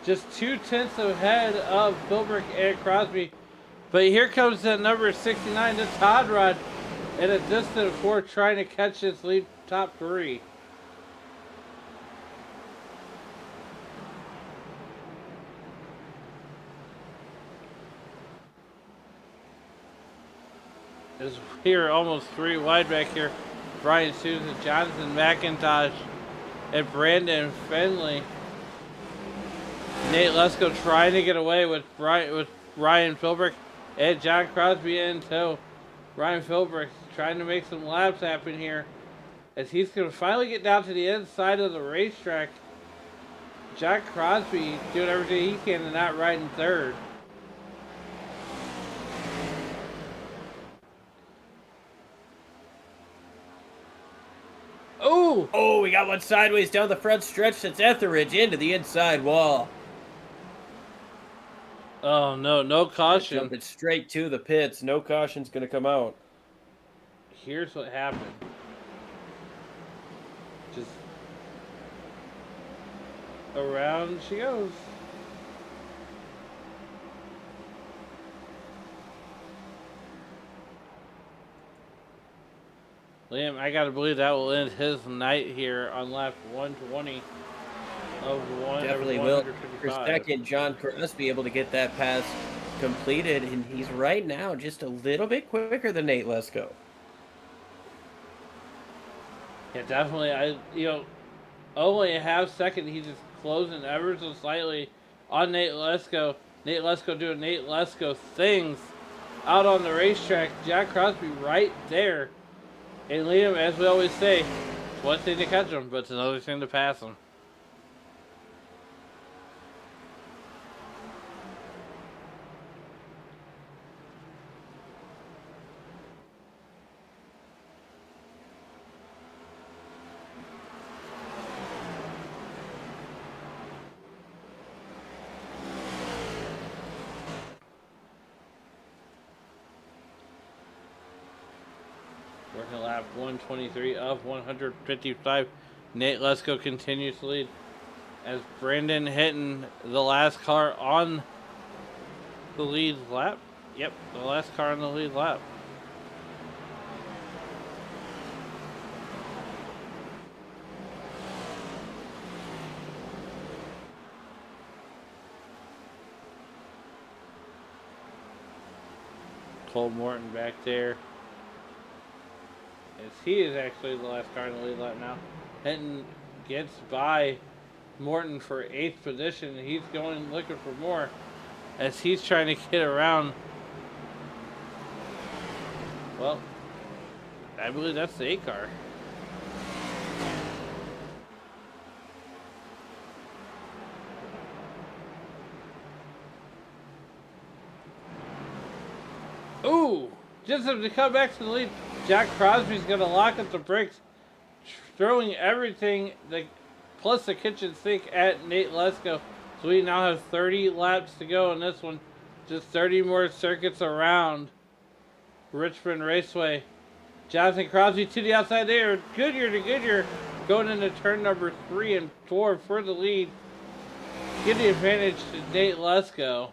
just 2/10 ahead of Philbrick and Crosby. But here comes that number 69, the Todd Rod, at a distant 4, trying to catch this lead top 3. As we are almost 3 wide back here, Brian Susan, Jonathan McIntosh, and Brandon Finley. Nate Lesko trying to get away with Ryan Philbrick and John Crosby in tow. Ryan Philbrick trying to make some laps happen here, as he's going to finally get down to the inside of the racetrack. John Crosby doing everything he can to not ride in third. Oh, we got one sideways down the front stretch. That's Etheridge into the inside wall. Oh, no caution. Jumping straight to the pits. No caution's going to come out. Here's what happened. Just around she goes. Liam, I gotta believe that will end his night here on lap 120 of Definitely will. For second, John Crosby able to get that pass completed, and he's right now just a little bit quicker than Nate Lesko. Yeah, definitely. Only a half second. He's just closing ever so slightly on Nate Lesko. Nate Lesko doing Nate Lesko things out on the racetrack. Jack Crosby right there. And Liam, as we always say, it's one thing to catch him, but it's another thing to pass him. Working lap 123 of 155. Nate Lesko continues to lead as Brandon Hinton, the last car on the lead lap. Yep, the last car on the lead lap. Cole Morton back there. As he is actually the last car in the lead lap now. Hinton gets by Morton for 8th position. He's going looking for more as he's trying to get around. Well, I believe that's the 8 car. Ooh, just as to come back to the lead, Jack Crosby's going to lock up the brakes, throwing everything, plus the kitchen sink at Nate Lesko. So we now have 30 laps to go in this one. Just 30 more circuits around Richmond Raceway. Jonathan Crosby to the outside there. Goodyear to Goodyear, going into turn number 3 and 4 for the lead. Give the advantage to Nate Lesko.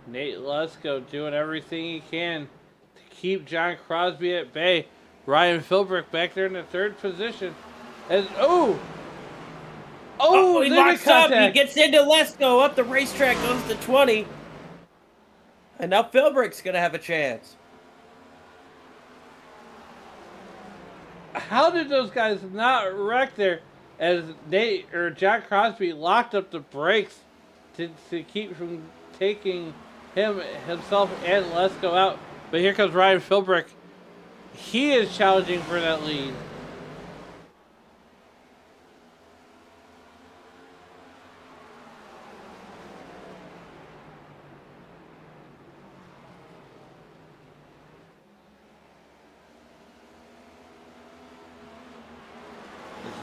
Nate Lesko doing everything he can to keep John Crosby at bay. Ryan Philbrick back there in the 3rd position. As he locks up. He gets into Lesko up the racetrack, goes to 20. And now Philbrick's going to have a chance. How did those guys not wreck there as John Crosby locked up the brakes to keep from taking himself and Lesko out? But here comes Ryan Philbrick. He is challenging for that lead.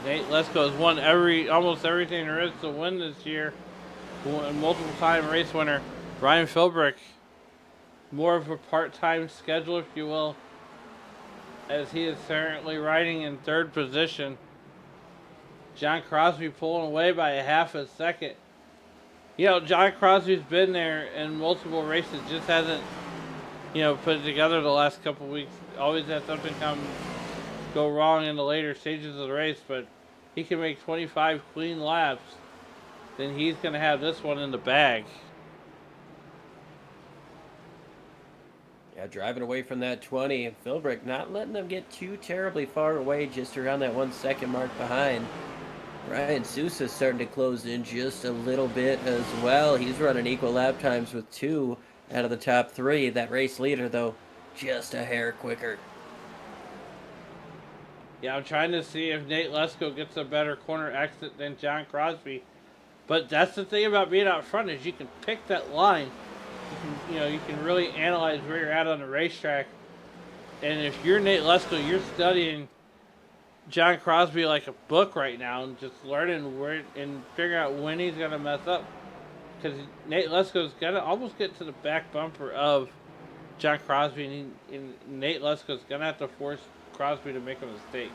Nate Lesko has won almost everything there is to win this year. Multiple time race winner. Ryan Philbrick, more of a part-time schedule, if you will, as he is currently riding in 3rd position. John Crosby pulling away by a half a second. You know, John Crosby's been there in multiple races, just hasn't, put it together the last couple weeks. Always had something go wrong in the later stages of the race, but he can make 25 clean laps. Then he's going to have this one in the bag. Yeah, driving away from that 20, and Philbrick not letting them get too terribly far away, just around that 1 second mark behind. Ryan Sousa's starting to close in just a little bit as well. He's running equal lap times with 2 out of the top 3. That race leader, though, just a hair quicker. Yeah, I'm trying to see if Nate Lesko gets a better corner exit than John Crosby. But that's the thing about being out front, is you can pick that line. You can really analyze where you're at on the racetrack. And if you're Nate Lesko, you're studying John Crosby like a book right now and just learning where and figuring out when he's going to mess up. Because Nate Lesko's going to almost get to the back bumper of John Crosby, and Nate Lesko's going to have to force Crosby to make a mistake.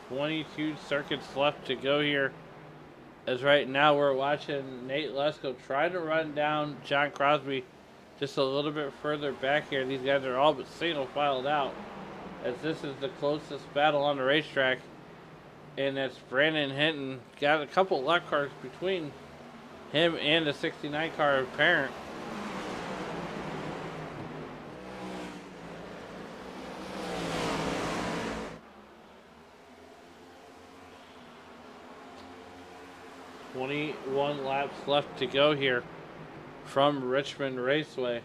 "22 circuits left to go here." As right now we're watching Nate Lesko try to run down John Crosby just a little bit further back here. These guys are all but single filed out, as this is the closest battle on the racetrack. And that's Brandon Hinton. Got a couple lap cars between him and the 69 car apparent. "21 laps left to go here from Richmond Raceway."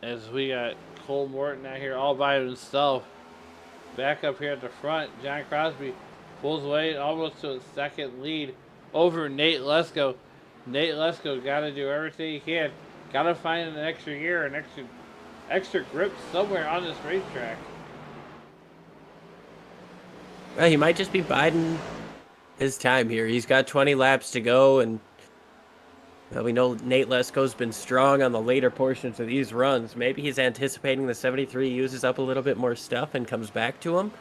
As we got Cole Morton out here all by himself. Back up here at the front, John Crosby pulls away almost to a second lead over Nate Lesko. Nate Lesko got to do everything he can. Got to find an extra year, an extra extra grip somewhere on this racetrack. Well, he might just be biding his time here. He's got 20 laps to go, and well, we know Nate Lesko's been strong on the later portions of these runs. Maybe he's anticipating the 73 uses up a little bit more stuff and comes back to him.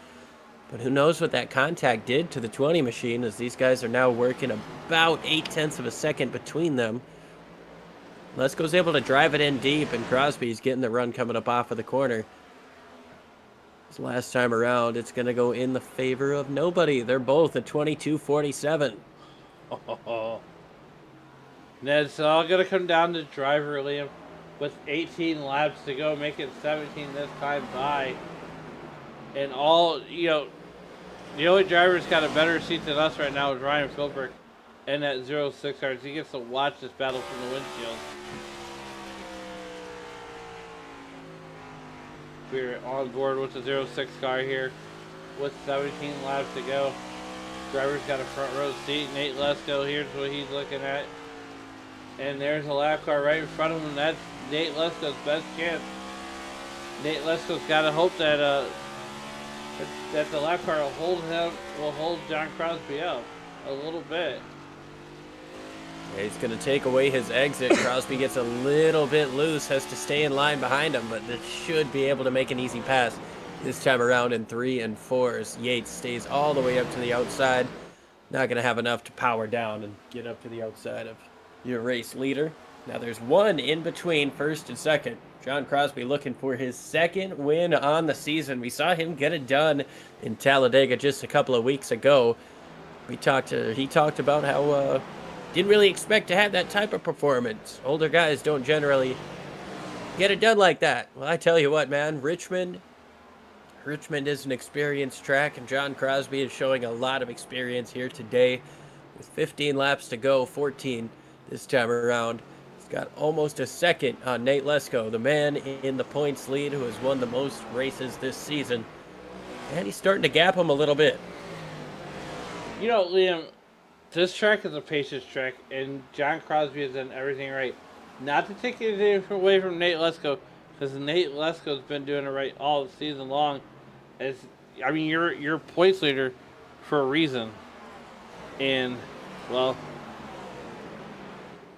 But who knows what that contact did to the 20 machine, as these guys are now working about 0.8 of a second between them. Lesko's able to drive it in deep, and Crosby's getting the run coming up off of the corner. This last time around, it's going to go in the favor of nobody. They're both at 22:47. Oh. And it's all going to come down to driver, Liam. With 18 laps to go, make it 17 this time by. And all, the only driver that's got a better seat than us right now is Ryan Philbrick in that 06 car. He gets to watch this battle from the windshield. We're on board with the 06 car here with 17 laps to go. Driver's got a front row seat. Nate Lesko, here's what he's looking at. And there's a lap car right in front of him. That's Nate Lesko's best chance. Nate Lesko's got to hope that that the lap car will hold John Crosby up a little bit. Yeah, he's going to take away his exit. Crosby gets a little bit loose, has to stay in line behind him, but this should be able to make an easy pass this time around in 3 and 4s. Yates stays all the way up to the outside. Not going to have enough to power down and get up to the outside of your race leader. Now there's one in between first and second. John Crosby looking for his second win on the season. We saw him get it done in Talladega just a couple of weeks ago. He talked about how didn't really expect to have that type of performance. Older guys don't generally get it done like that. Well, I tell you what, man, Richmond is an experienced track, and John Crosby is showing a lot of experience here today. With 15 laps to go, 14 this time around. He's got almost a second on Nate Lesko, the man in the points lead who has won the most races this season. And he's starting to gap him a little bit. Liam, this track is a patience track, and John Crosby has done everything right. Not to take anything away from Nate Lesko, because Nate Lesko's been doing it right all season long. You're points leader for a reason. And, well,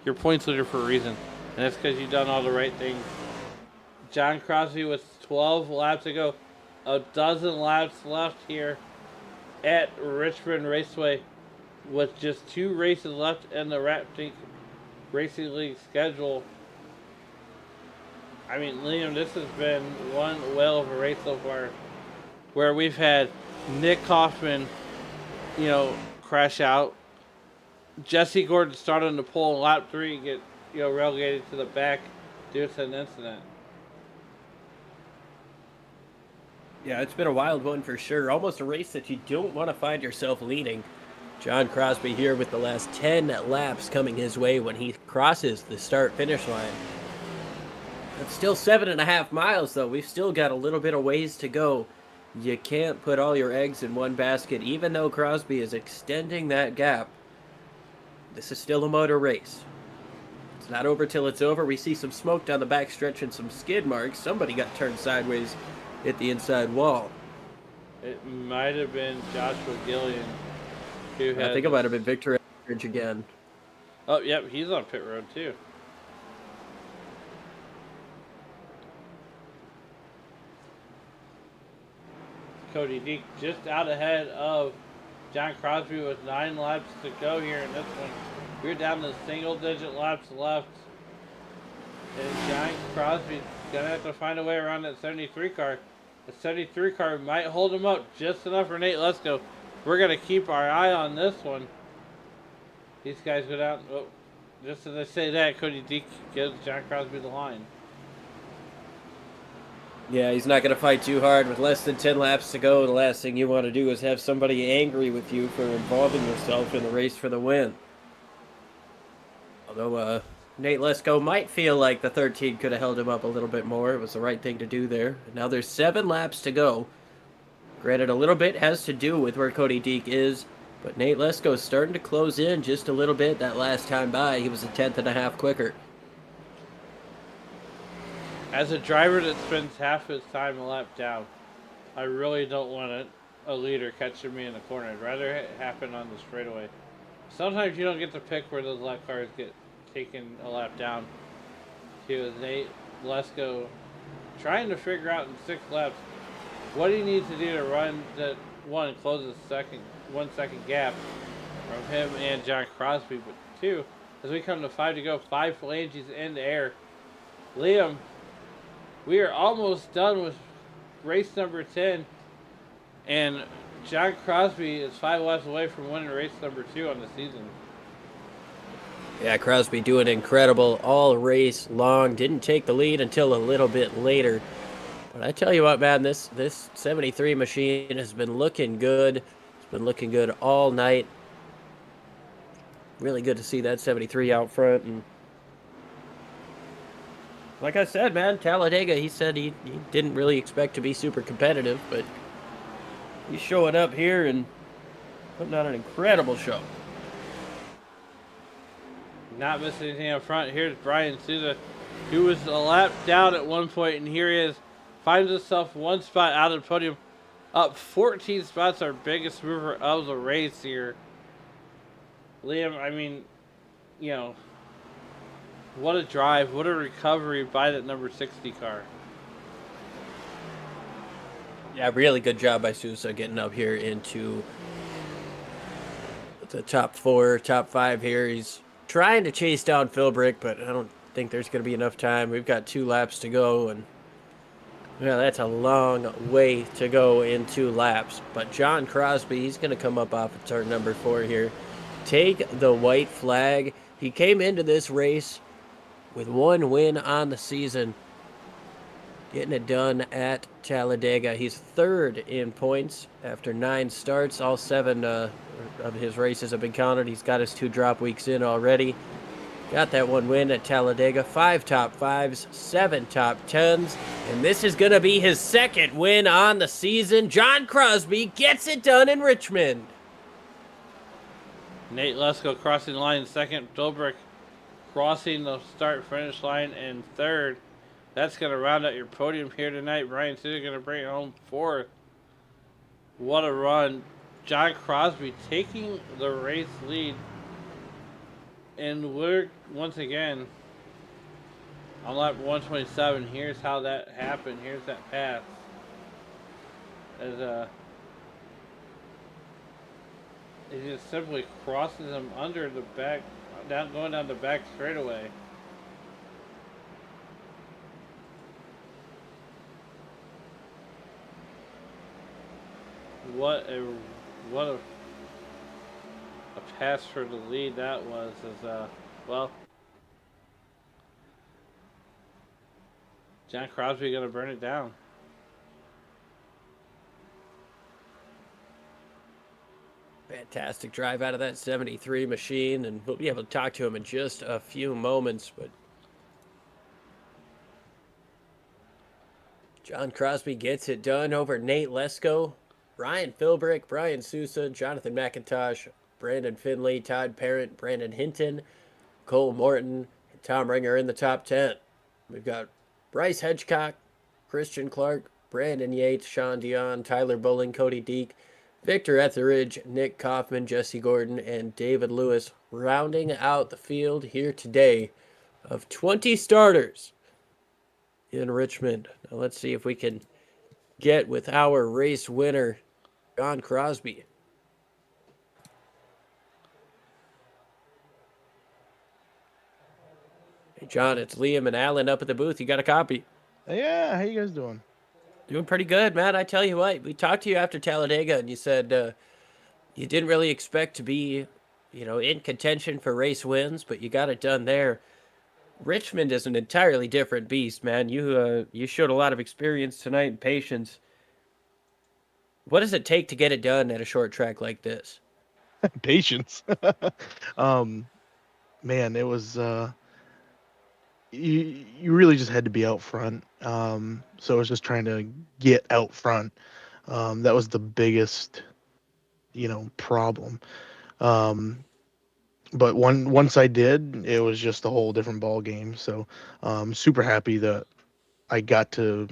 you're points leader for a reason. And that's because you've done all the right things. John Crosby with 12 laps to go. A dozen laps left here at Richmond Raceway, with just 2 races left in the Ratfink Racing League schedule. Liam, this has been one whale of a race so far, where we've had Nick Kaufman, crash out. Jesse Gordon started on the pole in lap 3 and get, relegated to the back due to an incident. Yeah, it's been a wild one for sure. Almost a race that you don't want to find yourself leading. John Crosby here with the last 10 laps coming his way when he crosses the start-finish line. It's still 7.5 miles, though. We've still got a little bit of ways to go. You can't put all your eggs in one basket, even though Crosby is extending that gap. This is still a motor race. It's not over till it's over. We see some smoke down the back stretch and some skid marks. Somebody got turned sideways at the inside wall. It might have been Joshua Gillian. I think it might have been Victor Edridge again. Oh, yep, he's on pit road too. Cody Deek just out ahead of John Crosby with 9 laps to go here in this one. We're down to single-digit laps left. And John Crosby's going to have to find a way around that 73 car. The 73 car might hold him up just enough for Nate Lesko. We're going to keep our eye on this one. These guys go down. Oh, just as I say that, Cody Deek gives John Crosby the line. Yeah, he's not going to fight too hard with less than 10 laps to go. The last thing you want to do is have somebody angry with you for involving yourself in the race for the win. Although Nate Lesko might feel like the 13 could have held him up a little bit more. It was the right thing to do there. And now there's 7 laps to go. Granted, a little bit has to do with where Cody Deek is, but Nate Lesko is starting to close in just a little bit. That last time by, he was a 10th and a half quicker. As a driver that spends half his time a lap down, I really don't want a leader catching me in the corner. I'd rather it happen on the straightaway. Sometimes you don't get to pick where those lap cars get taken a lap down. Here with Nate Lesko trying to figure out in 6 laps what he needs to do to run that one, close the 1 second gap from him and John Crosby, but 2, as we come to 5 to go, 5 phalanges in the air. Liam, we are almost done with race number 10, and John Crosby is 5 laps away from winning race number 2 on the season. Yeah, Crosby doing incredible all race long. Didn't take the lead until a little bit later. But I tell you what, man, this 73 machine has been looking good. It's been looking good all night. Really good to see that 73 out front. And like I said, man, Talladega, he said he didn't really expect to be super competitive, but he's showing up here and putting on an incredible show. Not missing anything up front. Here's Brian Souza, who was a lap down at one point, and here he is. Finds himself 1 spot out of the podium. Up 14 spots, our biggest mover of the race here. Liam, I mean, you know, what a drive, what a recovery by that number 60 car. Yeah, really good job by Sousa getting up here into the top 4, top 5 here. He's trying to chase down Philbrick, but I don't think there's going to be enough time. We've got 2 laps to go, and yeah, that's a long way to go in 2 laps. But John Crosby, he's going to come up off of turn number 4 here. Take the white flag. He came into this race with 1 win on the season. Getting it done at Talladega. He's 3rd in points after 9 starts. All 7 of his races have been counted. He's got his 2 drop weeks in already. Got that 1 win at Talladega. 5 top 5s, 7 top 10s. And this is going to be his 2nd win on the season. John Crosby gets it done in Richmond. Nate Lesko crossing the line in 2nd. Philbrick crossing the start-finish line in 3rd. That's going to round out your podium here tonight. Brian Souza going to bring it home 4th. What a run. John Crosby taking the race lead. And we're, once again, on lap 127. Here's how that happened. Here's that pass. As he just simply crosses him under the back, going down the back straightaway. What a pass for the lead that was. Well, John Crosby gonna burn it down. Fantastic drive out of that 73 machine, and we'll be able to talk to him in just a few moments. But John Crosby gets it done over Nate Lesko, Ryan Philbrick, Brian Sousa, Jonathan McIntosh, Brandon Finley, Todd Parent, Brandon Hinton, Cole Morton, and Tom Ringer in the top 10. We've got Bryce Hedgecock, Christian Clark, Brandon Yates, Sean Dion, Tyler Bowling, Cody Deek, Victor Etheridge, Nick Kaufman, Jesse Gordon, and David Lewis rounding out the field here today of 20 starters in Richmond. Now let's see if we can get with our race winner, John Crosby. Hey, John, it's Liam and Alan up at the booth. You got a copy? Yeah, how you guys doing? Doing pretty good, man. I tell you what, we talked to you after Talladega, and you said you didn't really expect to be, in contention for race wins, but you got it done there. Richmond is an entirely different beast, man. You showed a lot of experience tonight and patience. What does it take to get it done at a short track like this? Patience. Man, it was you really just had to be out front. So I was just trying to get out front. That was the biggest, problem. But once I did, it was just a whole different ball game. So super happy that I got to,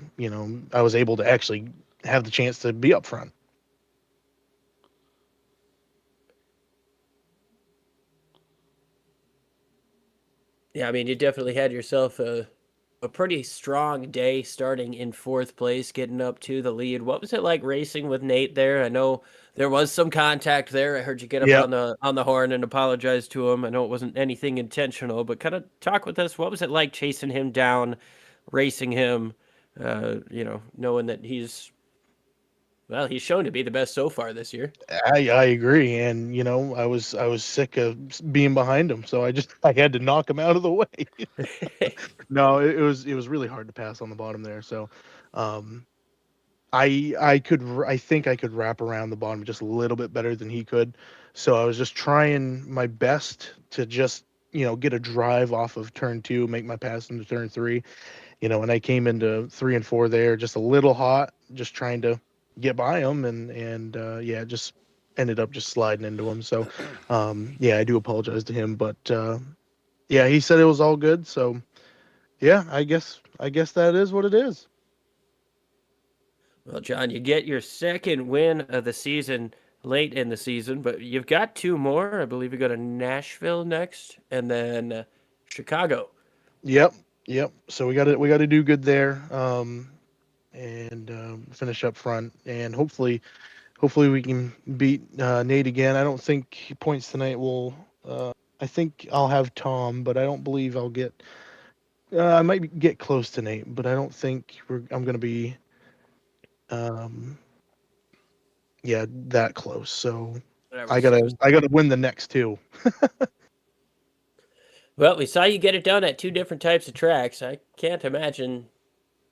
I was able to actually have the chance to be up front. Yeah, I mean, you definitely had yourself a pretty strong day starting in fourth place, getting up to the lead. What was it like racing with Nate there? I know there was some contact there. I heard you get up Yep. on the horn and apologize to him. I know it wasn't anything intentional, but kind of talk with us. What was it like chasing him down, racing him? Knowing that he's shown to be the best so far this year. I agree, and I was sick of being behind him, so I had to knock him out of the way. No, it was really hard to pass on the bottom there. So, um, I think I could wrap around the bottom just a little bit better than he could. So I was just trying my best to just get a drive off of turn 2, make my pass into turn 3. And I came into 3 and 4 there just a little hot, just trying to get by him, and yeah, just ended up just sliding into him. So yeah, I do apologize to him, but yeah, he said it was all good. So yeah, I guess that is what it is. Well, John, you get your second win of the season late in the season, but you've got two more. I believe you go to Nashville next, and then Chicago. Yep, yep. So we got to do good there, and finish up front, and hopefully we can beat Nate again. I don't think points tonight will. I think I'll have Tom, but I don't believe I'll get. I might get close to Nate, but I don't think I'm going to be. Um, yeah, that close. So Whatever. I gotta win the next two. Well, we saw you get it done at two different types of tracks. I can't imagine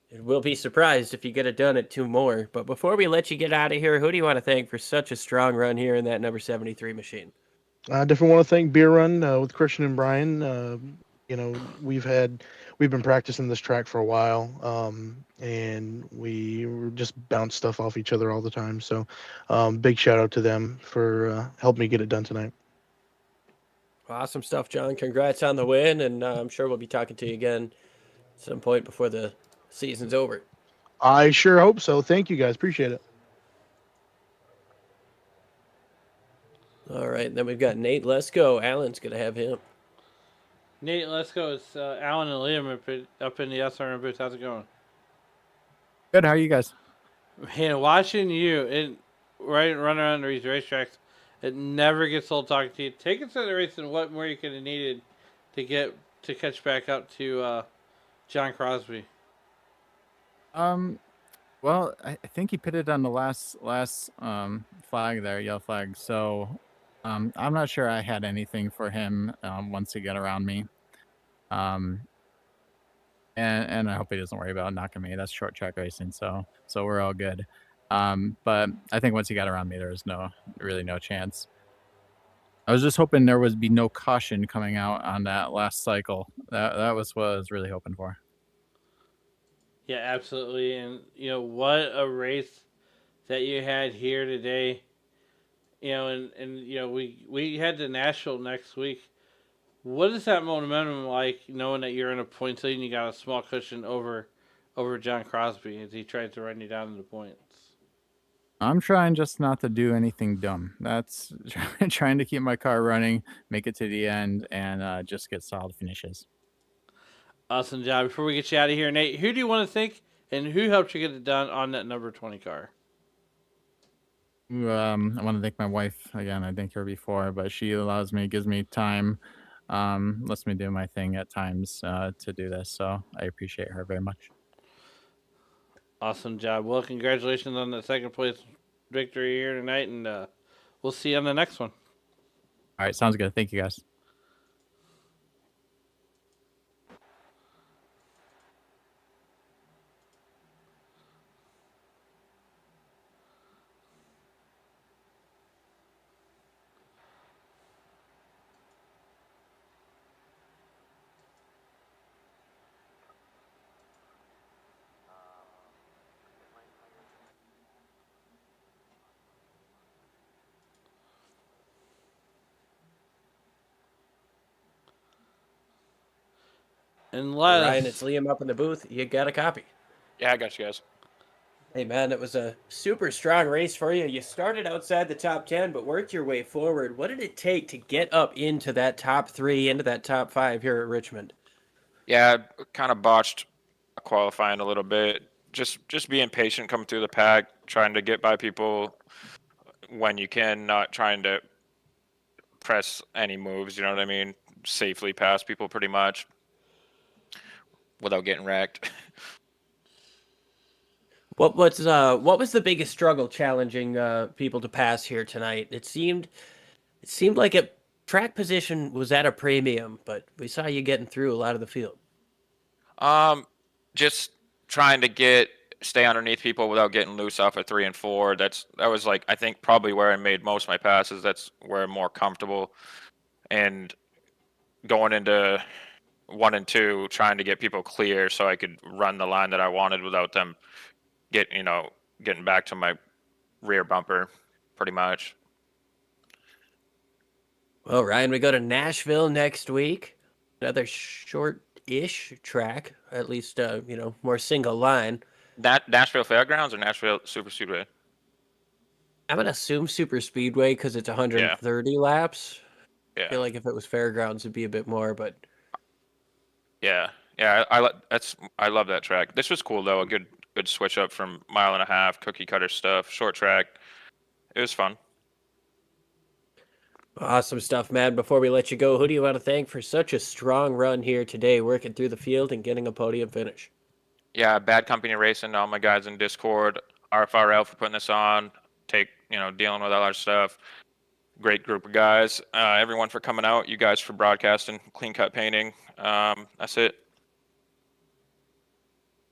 it will be surprised if you get it done at two more. But before we let you get out of here, who do you want to thank for such a strong run here in that number 73 machine? I definitely want to thank Beer Run with Christian and Brian. We've been practicing this track for a while, and we just bounce stuff off each other all the time. So, big shout out to them for helping me get it done tonight. Awesome stuff, John. Congrats on the win, and I'm sure we'll be talking to you again at some point before the season's over. I sure hope so. Thank you guys. Appreciate it. All right, then we've got Nate. Let's go. Alan's going to have him. Nate, let's go. It's Alan and Liam up in the SRM booth. How's it going? Good. How are you guys? Man, watching you run around these racetracks, it never gets old talking to you. Take consideration what more you could have needed to catch back up to John Crosby. Well, I think he pitted on the last flag there, yellow flag. So, I'm not sure I had anything for him once he got around me. And I hope he doesn't worry about knocking me. That's short track racing, so we're all good. But I think once he got around me, there was really no chance. I was just hoping there would be no caution coming out on that last cycle. That was what I was really hoping for. Yeah, absolutely. And, what a race that you had here today. We head to Nashville next week. What is that momentum like, knowing that you're in a points lead and you got a small cushion over John Crosby as he tries to run you down to the points? I'm trying just not to do anything dumb. That's trying to keep my car running, make it to the end, and just get solid finishes. Awesome job. Before we get you out of here, Nate, who do you want to thank and who helped you get it done on that number 20 car? I want to thank my wife again. I thanked her before, but she gives me time, lets me do my thing at times to do this. So I appreciate her very much. Awesome job. Well, congratulations on the second place victory here tonight, and we'll see you on the next one. All right, sounds good. Thank you, guys. Unless Ryan, it's Liam up in the booth. You got a copy. Yeah, I got you guys. Hey man, it was a super strong race for you. You started outside the top 10, but worked your way forward. What did it take to get up into that top 3, into that top 5 here at Richmond? Yeah, kind of botched qualifying a little bit. Just being patient, coming through the pack, trying to get by people when you can, not trying to press any moves. You know what I mean? Safely pass people pretty much without getting wrecked. What was the biggest struggle challenging people to pass here tonight? It seemed like track position was at a premium, but we saw you getting through a lot of the field. Just trying to stay underneath people without getting loose off of 3 and 4. That was like, I think probably where I made most of my passes. That's where I'm more comfortable. And going into 1 and 2, trying to get people clear so I could run the line that I wanted without them getting back to my rear bumper, pretty much. Well, Ryan, we go to Nashville next week. Another short-ish track, at least more single line. Nashville Fairgrounds or Nashville Super Speedway? I'm gonna assume super speedway because it's 130 laps. I Yeah, feel like if it was fairgrounds, it'd be a bit more, but yeah. I love that track. This was cool though. A good switch up from mile and a half cookie cutter stuff, short track. It was fun. awesome stuff, man. Before we let you go, who do you want to thank for such a strong run here today, working through the field and getting a podium finish? Yeah, Bad Company Racing, all my guys in Discord, RFRL for putting this on, dealing with all our stuff. Great group of guys. Everyone for coming out. You guys for broadcasting, clean cut painting. That's it.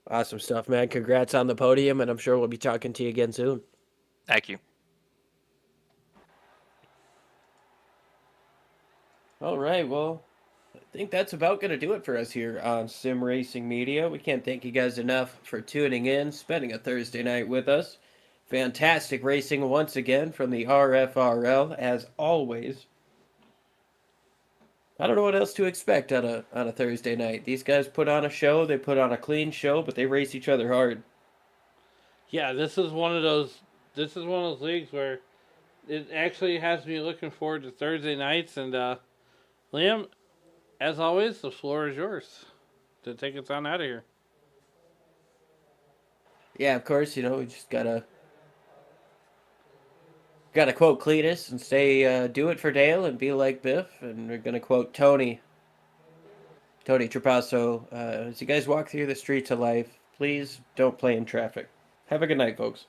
Awesome stuff, man. Congrats on the podium, and I'm sure we'll be talking to you again soon. Thank you. All right, well, I think that's about going to do it for us here on Sim Racing Media. We can't thank you guys enough for tuning in, spending a Thursday night with us. Fantastic racing once again from the RFRL, as always. I don't know what else to expect on a Thursday night. These guys put on a show. They put on a clean show, but they race each other hard. Yeah, this is one of those. This is one of those leagues where it actually has me looking forward to Thursday nights. And Liam, as always, the floor is yours to take us on out of here. Yeah, of course. We just gotta quote Cletus and say, "Do it for Dale and be like Biff." And we're gonna quote Tony Trapasso. As you guys walk through the streets of life, please don't play in traffic. Have a good night, folks.